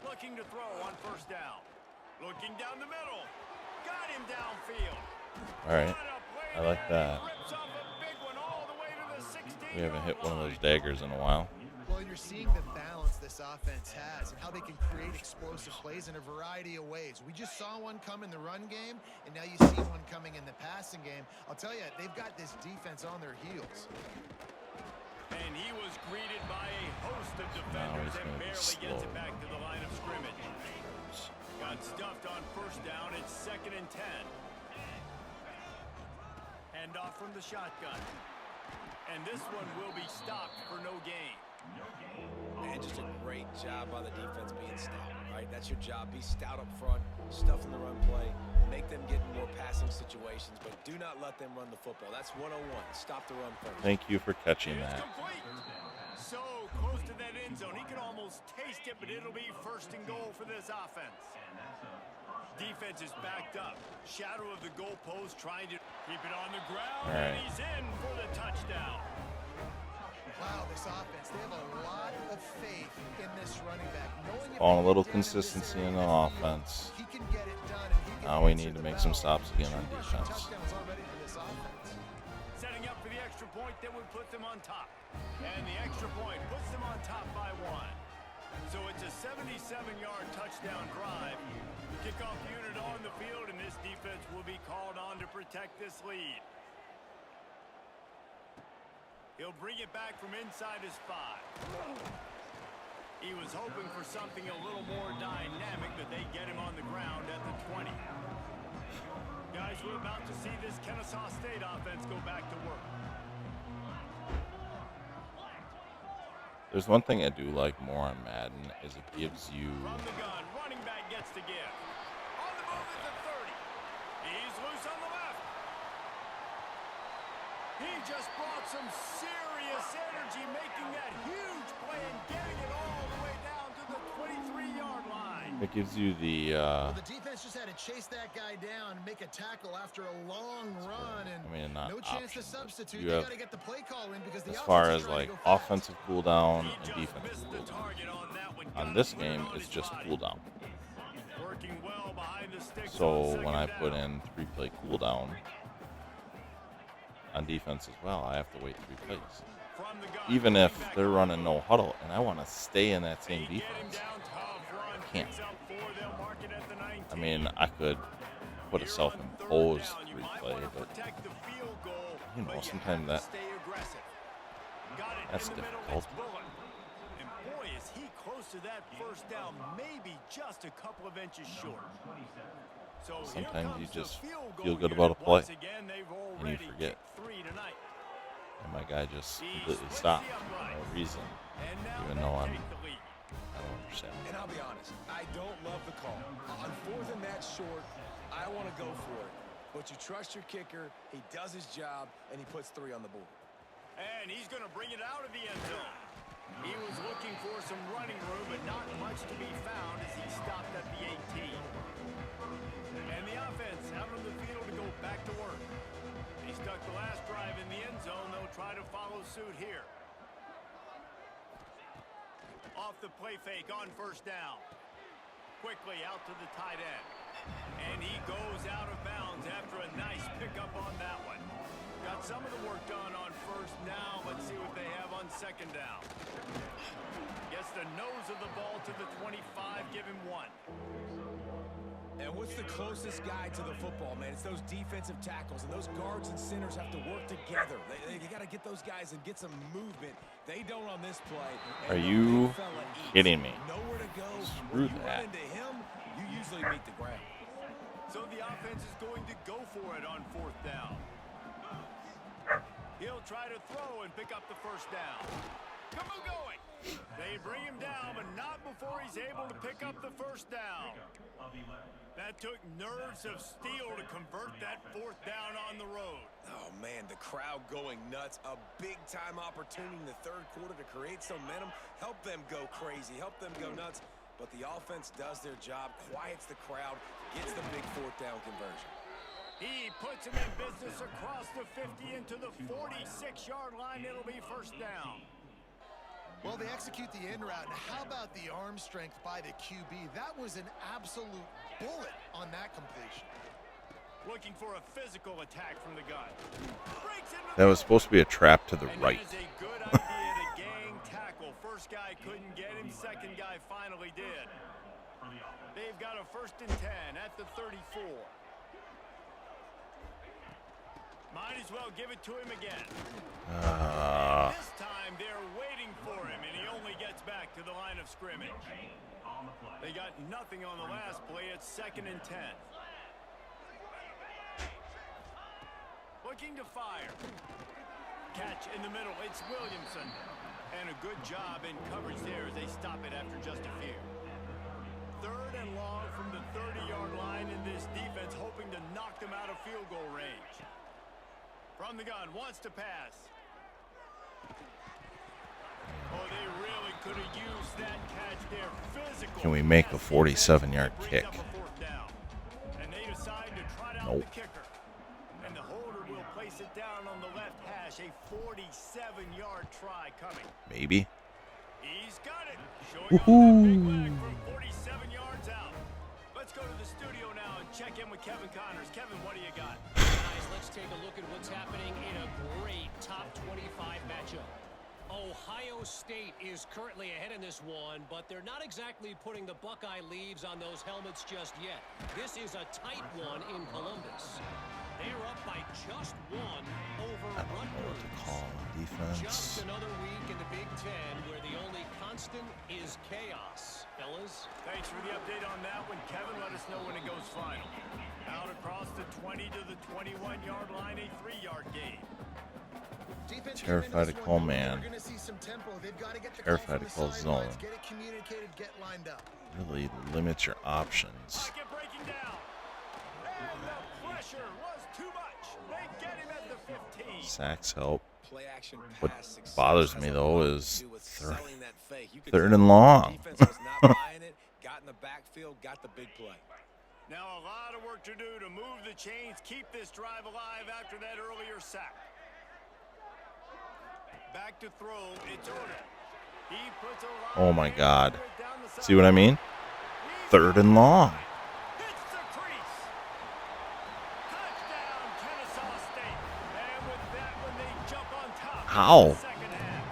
Looking to throw on first down. Looking down the middle. Got him downfield. All right. What a play I like there. that. Rips off a big one all the way to the 16-yard We haven't hit one of line. those daggers in a while. Well, you're seeing the balance this offense has and how they can create explosive plays in a variety of ways. We just saw one come in the run game, and now you see one coming in the passing game. I'll tell you, they've got this defense on their heels. And he was greeted by a host of Now defenders he's and gonna be barely gets slow. it back to the line of scrimmage. Got stuffed on first down. It's 2nd and 10. Hand off from the shotgun. And this one will be stopped for no gain. And just a great job by the defense being stout, right? That's your job. Be stout up front, stuff in the run play, make them get in more passing situations, but do not let them run the football. That's 101. Stop the run first. Thank you for catching It's that. complete. So close to that end zone. He can almost taste it, but it'll be 1st and goal for this offense. Defense is backed up. Shadow of the goalpost trying to keep it on the ground. All And right. he's in for the touchdown. Wow, this offense, they have a lot of faith in this running back. Knowing if Calling a they little get down in this consistency area in the defensively, offense. he can get it done, and he can Now we answer need to the make some bell. stops again on 2 rushing defense. touchdowns already for this offense. Setting up for the extra point that would put them on top. And the extra point puts them on top by 1. So it's a 77-yard touchdown drive. Kickoff unit on the field, and this defense will be called on to protect this lead. He'll bring it back from inside his 5. He was hoping for something a little more dynamic, but they get him on the ground at the 20. Guys, we're about to see this Kennesaw State offense go back to work. There's one thing I do like more on Madden is it gives you From the gun, running back gets the give. On the move at the 30. He's loose on the left. He just brought some serious energy, making that huge play and getting it all the way down to the 23-yard line. it gives you the Well, the defense just had to chase that guy down and make a tackle after a long run, and I mean, not no chance to options. substitute. You They have, got to get the play call in because the as far offense is as trying like to go fast. offensive cooldown He and just defensive missed the cooldown. target on that one. On Got this to put it game, on it's his just body. cooldown. Working well behind the sticks on So second when I put down. in 3-play cooldown on defense as well, I have to wait 3 plays. From the gun, Even running if back they're on running the no huddle and I want to stay in that same They get him defense, down tough, run, can't. picks up 4, they'll mark it at the 19. I mean, I could put a Here on self-imposed 3rd down, you 3 might play, wanna but protect the field goal, you know, but sometimes have that- to stay aggressive. Got it that's in the middle, difficult. it's Bullock. And boy, is he close to that first down, maybe just a couple of inches short. So here Sometimes you comes the just field feel goal good about a unit. play, Once again, they've and you already forget. kicked 3 tonight. I And my guy just completely stopped for no reason, even though I don't understand. And I'll be honest, I don't love the call. On 4th and that short, I want to go for it. But you trust your kicker, he does his job, and he puts 3 on the board. And he's going to bring it out of the end zone. He was looking for some running room, but not much to be found as he stopped at the 18. And the offense out on the field to go back to work. He stuck the last drive in the end zone. They'll try to follow suit here. Off the play fake on 1st down. Quickly out to the tight end. And he goes out of bounds after a nice pickup on that one. Got some of the work done on 1st. Now let's see what they have on 2nd down. Gets the nose of the ball to the 25. Give him 1. And what's the closest guy to the football, man? It's those defensive tackles, and those guards and centers have to work together. They got to get those guys and get some movement. They don't on this play. Are you kidding me? Nowhere to go. Screw When you that. run into him, you usually meet the ground. So the offense is going to go for it on 4th down. He'll try to throw and pick up the 1st down. Come on, going. They bring him down, but not before he's able to pick up the 1st down. That took nerves of steel to convert that 4th down on the road. Oh, man, the crowd going nuts. A big-time opportunity in the 3rd quarter to create some momentum, help them go crazy, help them go nuts. But the offense does their job, quiets the crowd, gets the big 4th down conversion. He puts him in business across the 50 into the 46-yard line. It'll be 1st down. Well, they execute the in route. And how about the arm strength by the QB? That was an absolute bullet on that completion. Looking for a physical attack from the gun. Breaks into That was supposed to be a trap to the and right. that is a good idea to gang tackle. First guy couldn't get him. Second guy finally did. They've got a 1st and 10 at the 34. Might as well give it to him again. This time they're waiting for him, and he only gets back to the line of scrimmage. They got nothing on the last play. It's 2nd and 10. Looking to fire. Catch in the middle. It's Williamson. And a good job in coverage there as they stop it after just a few. 3rd and long from the 30-yard line in this defense, hoping to knock them out of field goal range. From the gun, wants to pass. Oh, they really could have used that catch there. Physical. Can we make a 47-yard kick? And they decide to trot out Nope. the kicker. And the holder will place it down on the left hash. A 47-yard try coming. Maybe. He's got it. Showing off that big leg from 47 yards out. Let's go to the studio now and check in with Kevin Connors. Kevin, what do you got? Guys, let's take a look at what's happening in a great top 25 matchup. Ohio State is currently ahead in this one, but they're not exactly putting the Buckeye leaves on those helmets just yet. This is a tight one in Columbus. They're up by just 1 over I don't know what to Rutgers. call defense. Just another week in the Big Ten where the only constant is chaos, fellas. Thanks for the update on that one, Kevin. Let us know when it goes final. Out across the 20 to the 21-yard line, a 3-yard gain. Defense Terrified to call man. We're going to see some tempo. They've got to get the Terrified to call call from the sidelines, zone. get it communicated, get lined up. Really limits your options. Pocket breaking down. And the pressure was too much. They get him at the 15. Sacks help. Play action What pass success bothers has me, a though, lot is to do with third- selling that fake. You could 3rd tell and the long. defense was not buying it, got in the backfield, got the big play. Now a lot of work to do to move the chains, keep this drive alive after that earlier sack. Back to throw, it's Oda. He puts a lot Oh my of God. hands down the See what I mean? sideline. 3rd and long. Hits the crease. Touchdown, Kennesaw State. And with that one, they jump on top. How? in the second half.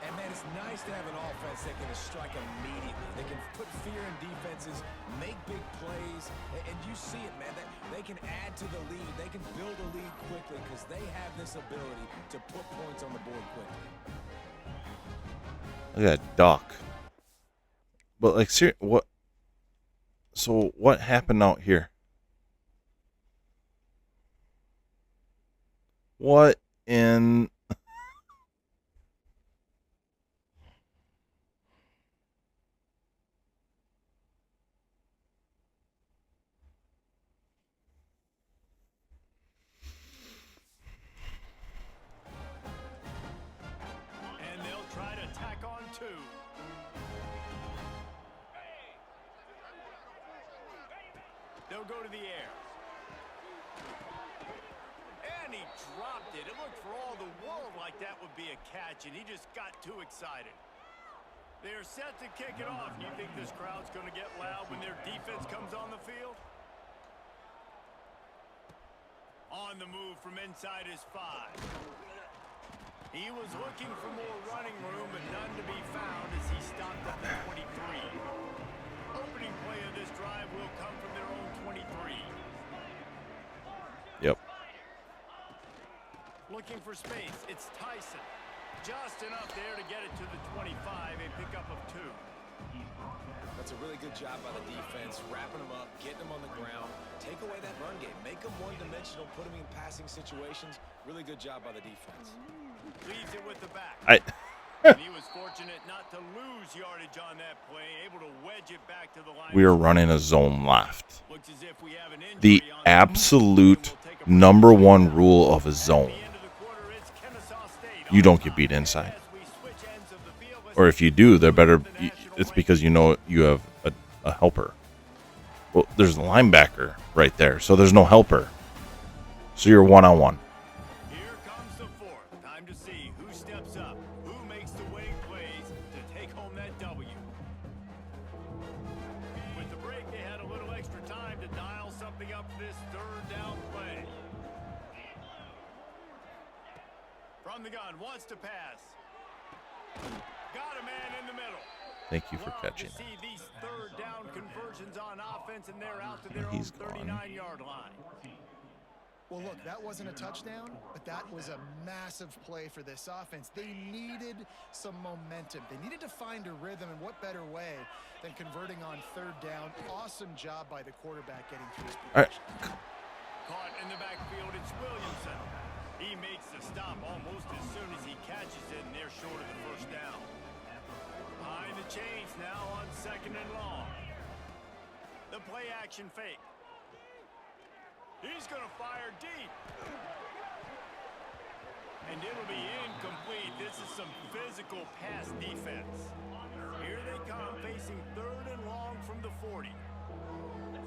And, man, it's nice to have an offense that can strike immediately. They can put fear in defenses, make big plays, and you see it, man. They can add to the lead. They can build a lead quickly because they have this ability to put points on the board quickly. Look at that duck. But like, what? So what happened out here? What in. And they'll try to tack on 2. They'll go to the air. And he dropped it. It looked for all the world like that would be a catch, and he just got too excited. They're set to kick it off. You think this crowd's going to get loud when their defense comes on the field? On the move from inside his 5. He was looking for more running room, but none to be found as he stopped at the 23. Opening play of this drive will come from their own 23. Yep. Looking for space. It's Tyson. Just enough there to get it to the 25, a pickup of 2. That's a really good job by the defense, wrapping them up, getting them on the ground, take away that run game, make them one-dimensional, put them in passing situations. Really good job by the defense. Leaves it with the back. I And he was fortunate not to lose yardage on that play, able to wedge it back to the line. we are running a zone left. Looks as if we have an The injury on absolute number one rule of a zone: the end of the quarter. It's Kennesaw State. you don't get beat inside. As we switch ends of the field, let's Or if you do, they're better. It's because you know you have a helper. Well, there's a linebacker right there, so there's no helper. So you're one-on-one. Here comes the 4th. Time to see who steps up, who makes the winning plays to take home that W. With the break, they had a little extra time to dial something up for this 3rd down play. From the gun, wants to pass. Got a man in the middle. Thank you for Love catching to that. see these 3rd down conversions on offense, and they're out to their He's own gone. 39-yard line. Well, look, that wasn't a touchdown, but that was a massive play for this offense. They needed some momentum. They needed to find a rhythm, and what better way than converting on 3rd down. Awesome job by the quarterback getting through his All right. position. Caught in the backfield, it's Williamson. He makes the stop almost as soon as he catches it, and they're short of the 1st down. Behind the chains now on 2nd and long. The play action fake. He's going to fire deep. And it'll be incomplete. This is some physical pass defense. Here they come, facing 3rd and long from the 40.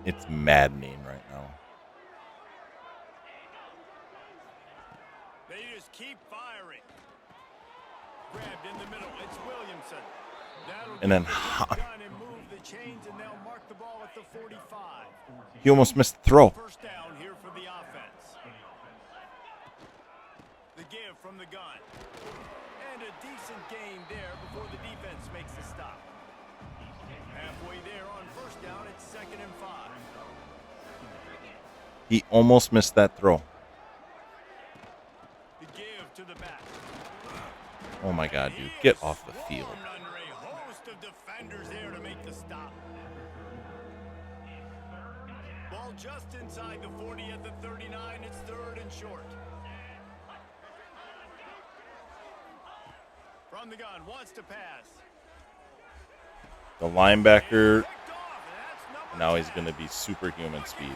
It's maddening right now. They just keep firing. Grabbed in the middle. It's Williamson. That'll And then get the gun and move the chains, and they'll mark the ball at the 45. he almost missed the throw. 1st down here for the offense. The give from the gun. And a decent gain there before the defense makes the stop. Halfway there on 1st down, it's 2nd and 5. He almost missed that throw. The give to the back. Oh my God, dude, get off the field. Swarmed under a host of defenders there to make the stop. Ball just inside the 40 at the 39. It's 3rd and short. From the gun, wants to pass. The linebacker, Picked off, and that's number now he's 10. going to be superhuman speed. A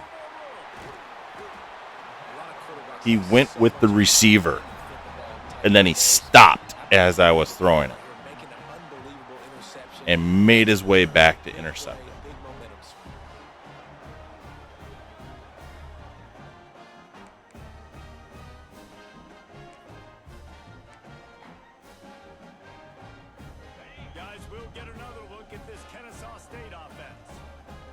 lot of quarterbacks He went with the receiver, and then he stopped as I was throwing it making an unbelievable interception. and made his way back to intercept it. Big momentum swing. Guys, we'll get another look at this Kennesaw State offense.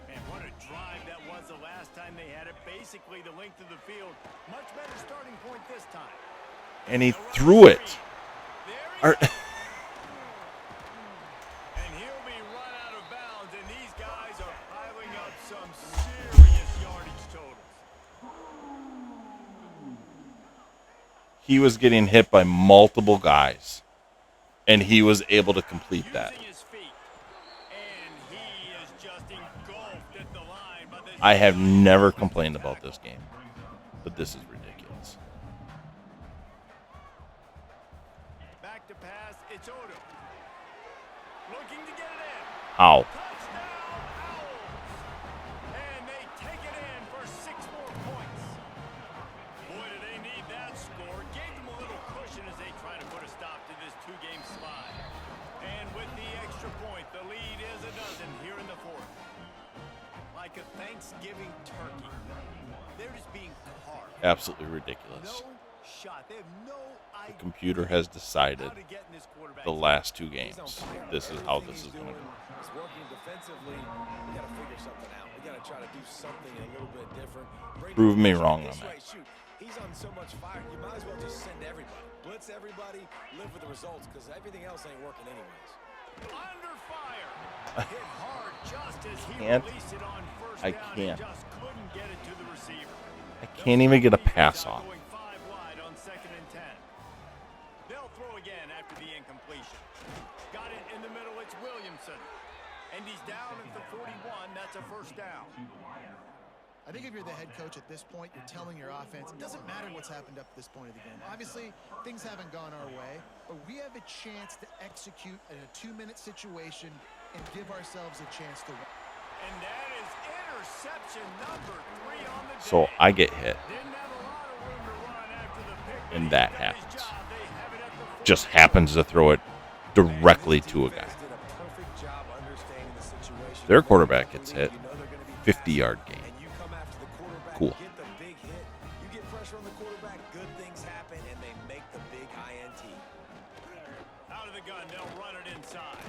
And what a drive that was the last time they had it. Basically the length of the field. Much better starting point this time. And he threw it. There Ar- he goes. And he'll be run out of bounds. And these guys are piling up some serious yardage totals. He was getting hit by multiple guys, and he was able to complete that. Using his feet. And he is just engulfed at the line by the I have never complained about this game, but this is ridiculous. pass. It's Odo. Looking to get it in. Ow. Touchdown, Owls. And they take it in for 6 more points. Boy, do they need that score. Gave them a little cushion as they try to put a stop to this 2-game slide. And with the extra point, the lead is a dozen here in the 4th. Like a Thanksgiving turkey. They're just being carved. Absolutely ridiculous. No shot. They have no idea. The computer has decided how to get in this quarterback's the last 2 games. This is how this is going to go. It's working defensively. We got to figure something out. We got to try to do something a little bit different. Prove me wrong on that. Shoot, he's on so much fire. You might as well just send everybody, blitz everybody, live with the results, because everything else ain't working anyways. Under fire. Hit hard just as he Can't. released it on first I down. can't. He just couldn't get it to the receiver. I can't even get a pass off. Going 5 wide on 2nd and 10. They'll throw again after the incompletion. Got it in the middle. It's Williamson. And he's down at the 41. That's a first down. I think if you're the head coach at this point, you're telling your offense, it doesn't matter what's happened up to this point of the game. Obviously, things haven't gone our way, but we have a chance to execute in a 2-minute situation and give ourselves a chance to win. And that is interception number 3 on the day. So I get hit, Didn't have a lot of room to run after the pick, but and he's that done his happens. job. They have it at the Just happens to throw it directly to a guy. Did a perfect job understanding the situation. Their quarterback gets hit. You know they're gonna be 50-yard gain. and you come after the quarterback, Cool. get the big hit, you get pressure on the quarterback, good things happen, and they make the big INT. Out of the gun, they'll run it inside.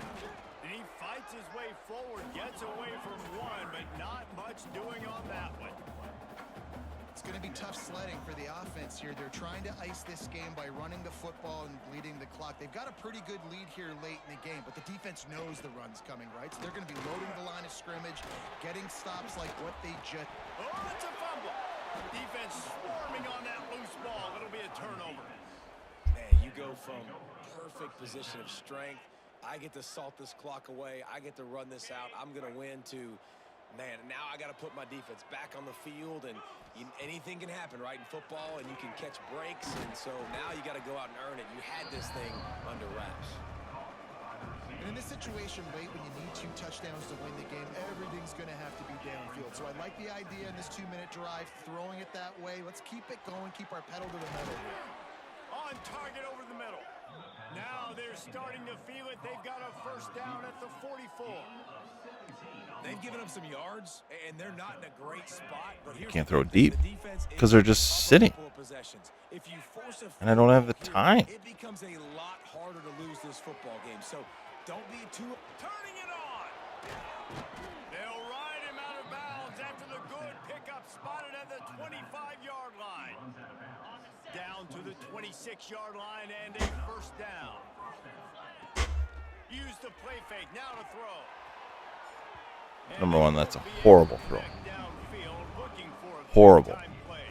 And he fights his way forward, gets away from one, but not much doing on that one. It's going to be tough sledding for the offense here. They're trying to ice this game by running the football and bleeding the clock. They've got a pretty good lead here late in the game, but the defense knows the run's coming, right? So they're going to be loading the line of scrimmage, getting stops like what they just... Oh, it's a fumble. Defense swarming on that loose ball. It'll be a turnover. Man, you go from perfect position of strength, I get to salt this clock away, I get to run this out, I'm going to win, to, man, now I got to put my defense back on the field, and anything can happen, right, in football, and you can catch breaks, and so now you got to go out and earn it. You had this thing under wraps. And in this situation late, when you need 2 touchdowns to win the game, everything's going to have to be downfield. So I like the idea in this 2-minute drive, throwing it that way. Let's keep it going, keep our pedal to the metal here. On target over the middle. Now they're starting to feel it. They've got a first down at the 44. They've given up some yards, and they're not in a great spot. But here's Can't the throw it thing, deep the defense is because they're just sitting. full of possessions. If you force a And I don't have the here, time. It becomes a lot harder to lose this football game. So don't be too... Turning it on. They'll ride him out of bounds after the good pickup, spotted at the 25-yard line. Down to the 26-yard line and a first down. Use the play fake. Now to throw. Number one, that's a horrible throw. Downfield, looking for a Horrible. big-time play.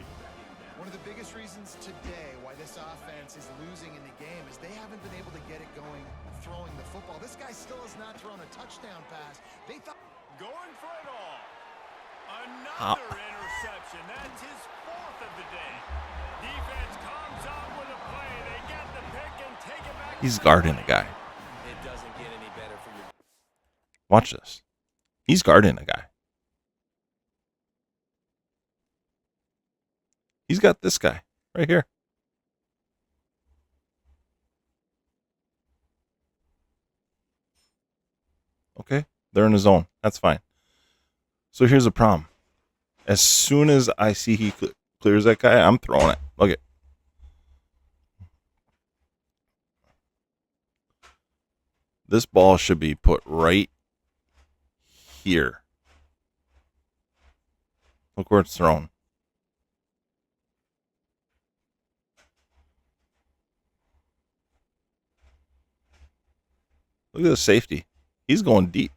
One of the biggest reasons today why this offense is losing in the game is they haven't been able to get it going throwing the football. This guy still has not thrown a touchdown pass. They thought... Going for it all. Another interception. That's his 4th of the day. Defense comes up with a play. They get the pick and take it back. He's guarding a guy. It doesn't get any better for you. Watch this. He's guarding a guy. He's got this guy right here. Okay, they're in the zone. That's fine. So here's the problem. As soon as I see he clears that guy, I'm throwing it. Look it. This ball should be put right here. Look where it's thrown. Look at the safety. He's going deep.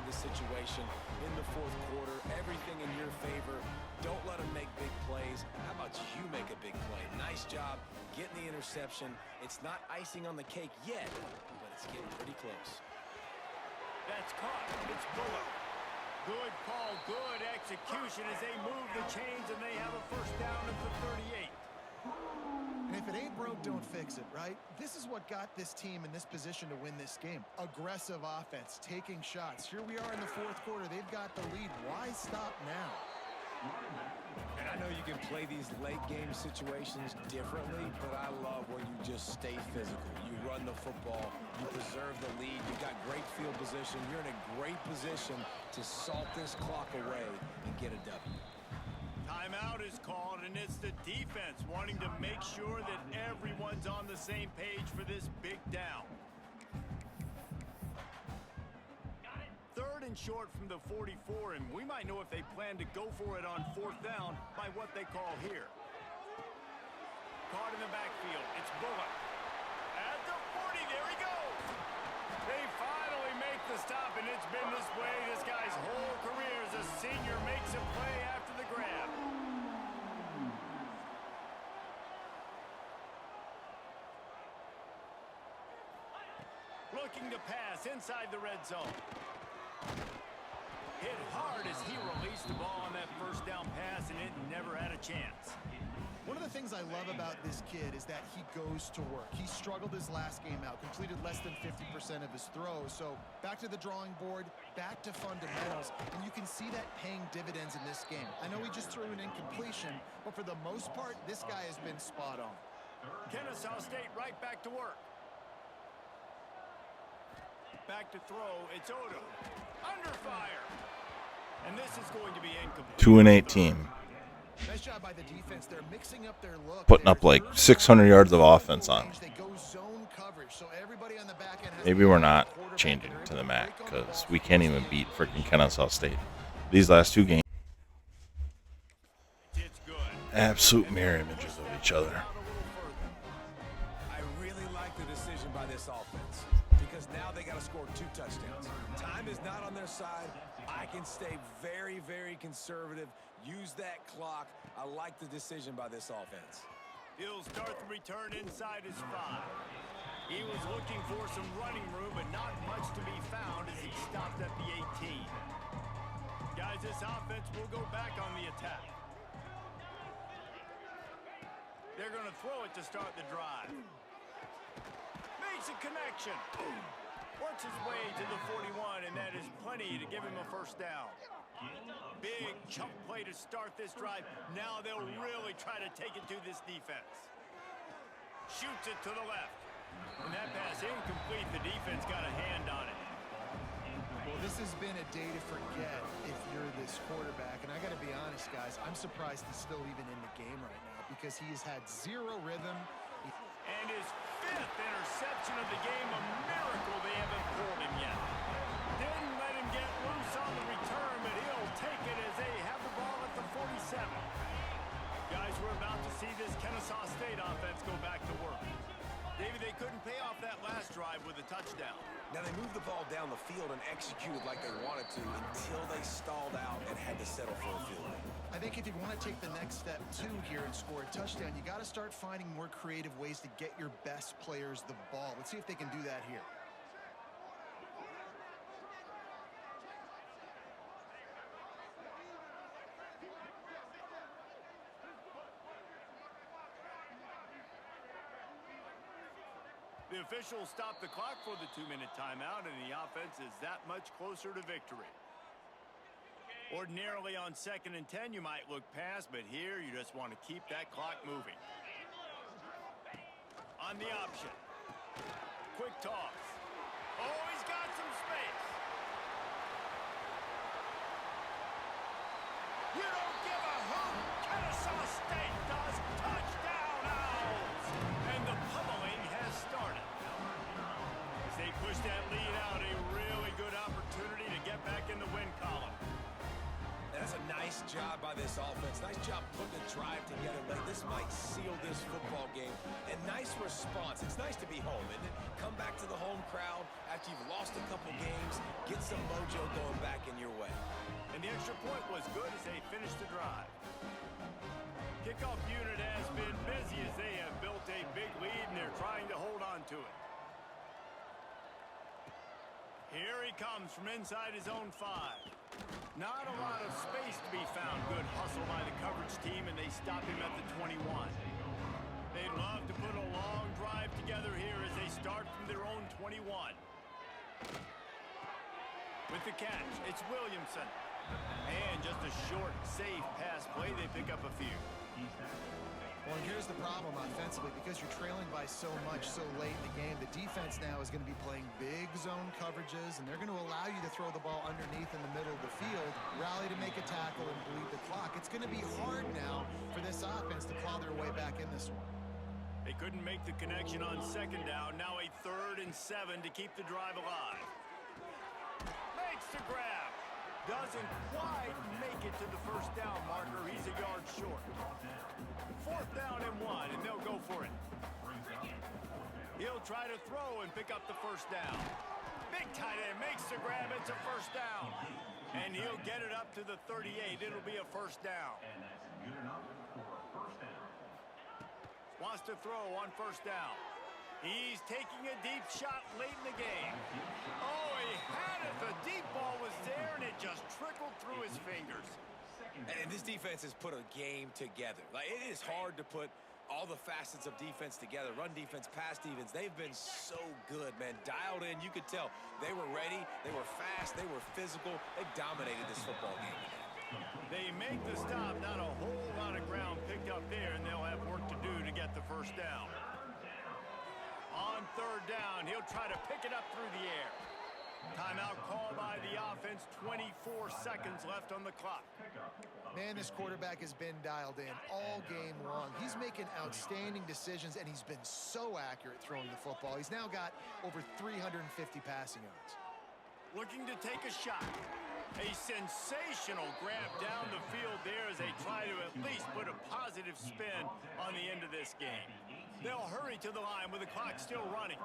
The situation in the 4th quarter, everything in your favor. Don't let them make big plays. How about you make a big play? Nice job getting the interception. It's not icing on the cake yet, but it's getting pretty close. That's caught. It's Bullock. Good call, good execution as they move the chains and they have a first down at the 38. And if it ain't broke, don't fix it, right? This is what got this team in this position to win this game. Aggressive offense, taking shots. Here we are in the fourth quarter. They've got the lead. Why stop now? And I know you can play these late game situations differently, but I love when you just stay physical. You run the football, you preserve the lead, you got great field position. You're in a great position to salt this clock away and get a W. Timeout is called, and it's the defense wanting to make sure that everyone's on the same page for this big down. Third and short from the 44, and we might know if they plan to go for it on fourth down by what they call here. Caught in the backfield, it's Bullock. At the 40, there he goes. They finally make the stop, and it's been this way this guy's whole career as a senior makes a play after the grab. Looking to pass inside the red zone. Hit hard as he released the ball on that first down pass, and it never had a chance. One of the things I love about this kid is that he goes to work. He struggled his last game out, completed less than 50% of his throws. So back to the drawing board, back to fundamentals, and you can see that paying dividends in this game. I know he just threw an incompletion, but for the most part, this guy has been spot on. Kennesaw State right back to work. Back to throw, it's Odo. Under fire. And this is going to be incomplete. 2-8 team. Nice job by the defense. They're mixing up their look. Putting up like 600 yards of offense on. They go zone coverage, so everybody on the back end has Maybe we're not changing to the MAC because we can't even beat freaking Kennesaw State. These last two games, It's good. absolute mirror images of each other. I really like the decision by this offense because now they got to score 2 touchdowns. Time is not on their side. I can stay very, very conservative. Use that clock. I like the decision by this offense. He'll start the return inside his 5. He was looking for some running room, but not much to be found as he stopped at the 18. Guys, this offense will go back on the attack. They're going to throw it to start the drive. Makes a connection. Works his way to the 41, and that is plenty to give him a first down. Big chunk play to start this drive. Now they'll really try to take it to this defense. Shoots it to the left. And that pass incomplete. The defense got a hand on it. Well, this has been a day to forget if you're this quarterback. And I got to be honest, guys, I'm surprised he's still even in the game right now because he has had zero rhythm. And his 5th interception of the game, a miracle they haven't pulled him yet. Didn't let him get loose on the return, but he'll take it as they have the ball at the 47. Guys, we're about to see this Kennesaw State offense go back to work. David, they couldn't pay off that last drive with a touchdown. Now they moved the ball down the field and executed like they wanted to until they stalled out and had to settle for a field goal. I think if you want to take the next step too here and score a touchdown, you got to start finding more creative ways to get your best players the ball. Let's see if they can do that here. The officials stop the clock for the 2-minute timeout, and the offense is that much closer to victory. Ordinarily on 2nd and 10, you might look past, but here you just want to keep that clock moving. On the option. Quick toss. Oh, he's got some space. You don't give a hoot. Kennesaw State does. Touchdown, Owls. And the pummeling has started. As they push that lead out, a really good opportunity to get back in the win column. That's a nice job by this offense. Nice job putting the drive together late. This might seal this football game. And nice response. It's nice to be home, isn't it? Come back to the home crowd after you've lost a couple games. Get some mojo going back in your way. And the extra point was good as they finished the drive. Kickoff unit has been busy as they have built a big lead, and they're trying to hold on to it. Here he comes from inside his own 5. Not a lot of space to be found. Good hustle by the coverage team, and they stop him at the 21. They'd love to put a long drive together here as they start from their own 21. With the catch, it's Williamson. And just a short, safe pass play, they pick up a few. Well, and here's the problem offensively. Because you're trailing by so much so late in the game, the defense now is going to be playing big zone coverages, and they're going to allow you to throw the ball underneath in the middle of the field, rally to make a tackle, and bleed the clock. It's going to be hard now for this offense to claw their way back in this one. They couldn't make the connection on second down. Now a 3rd and 7 to keep the drive alive. Makes the grab. Doesn't quite make it to the first down marker. He's a yard short. 4th down and 1, and they'll go for it. He'll try to throw and pick up the first down. Big tight end makes the grab. It's a first down. And he'll get it up to the 38. It'll be a first down. Wants to throw on first down. He's taking a deep shot late in the game. Oh, he had it. The deep ball was there, and it just trickled through his fingers. And this defense has put a game together. Like, it is hard to put all the facets of defense together. Run defense, pass defense. They've been so good, man. Dialed in. You could tell they were ready. They were fast. They were physical. They dominated this football game. They make the stop. Not a whole lot of ground picked up there, and they'll have work to do to get the first down. On 3rd down, he'll try to pick it up through the air. Timeout called by the offense. 24 seconds left on the clock. Man, this quarterback has been dialed in all game long. He's making outstanding decisions, and he's been so accurate throwing the football. He's now got over 350 passing yards. Looking to take a shot. A sensational grab down the field there as they try to at least put a positive spin on the end of this game. They'll hurry to the line with the clock still running.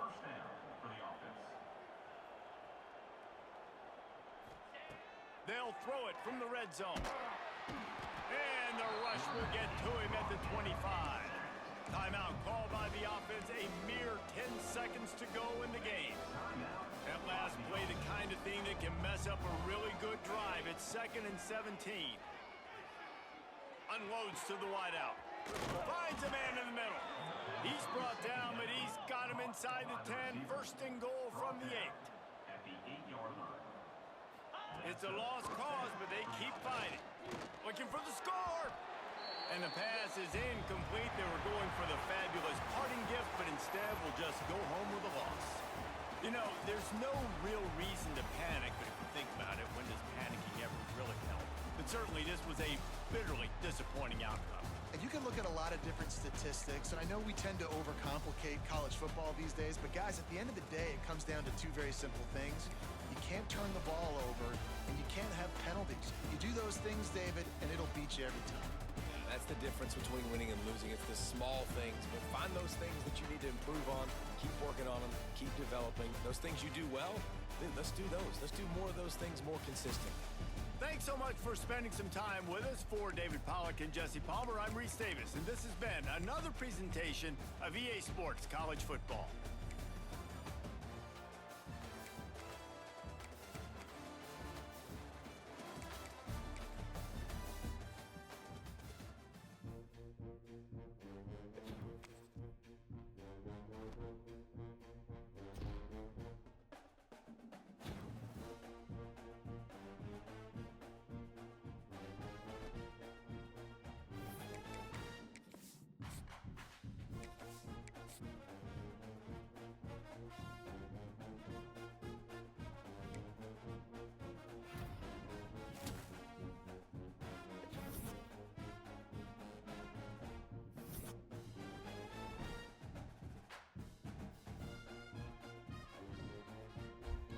They'll throw it from the red zone. And the rush will get to him at the 25. Timeout called by the offense. A mere 10 seconds to go in the game. That last play, the kind of thing that can mess up a really good drive. It's 2nd and 17. Unloads to the wideout. Finds a man in the middle. He's brought down, but he's got him inside the 10. 1st and goal from the 8. It's a lost cause, but they keep fighting. Looking for the score. And the pass is incomplete. They were going for the fabulous parting gift, but instead will just go home with a loss. You know, there's no real reason to panic, but if you think about it, when does panicking ever really help? But certainly this was a bitterly disappointing outcome. And you can look at a lot of different statistics, and I know we tend to overcomplicate college football these days, but guys, at the end of the day, it comes down to 2 very simple things. You can't turn the ball over, and you can't have penalties. You do those things, David, and it'll beat you every time. That's the difference between winning and losing. It's the small things, but find those things that you need to improve on, keep working on them, keep developing. Those things you do well, dude, let's do those. Let's do more of those things more consistent. Thanks so much for spending some time with us. For David Pollack and Jesse Palmer, I'm Reese Davis, and this has been another presentation of EA Sports College Football.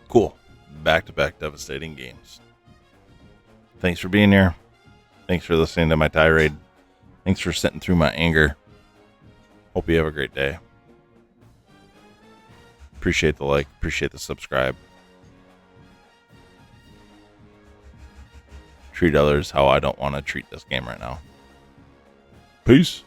Cool. Back-to-back devastating games. Thanks for being here. Thanks for listening to my tirade. Thanks for sitting through my anger. Hope you have a great day. Appreciate the like. Appreciate the subscribe. Treat others how I don't want to treat this game right now. Peace.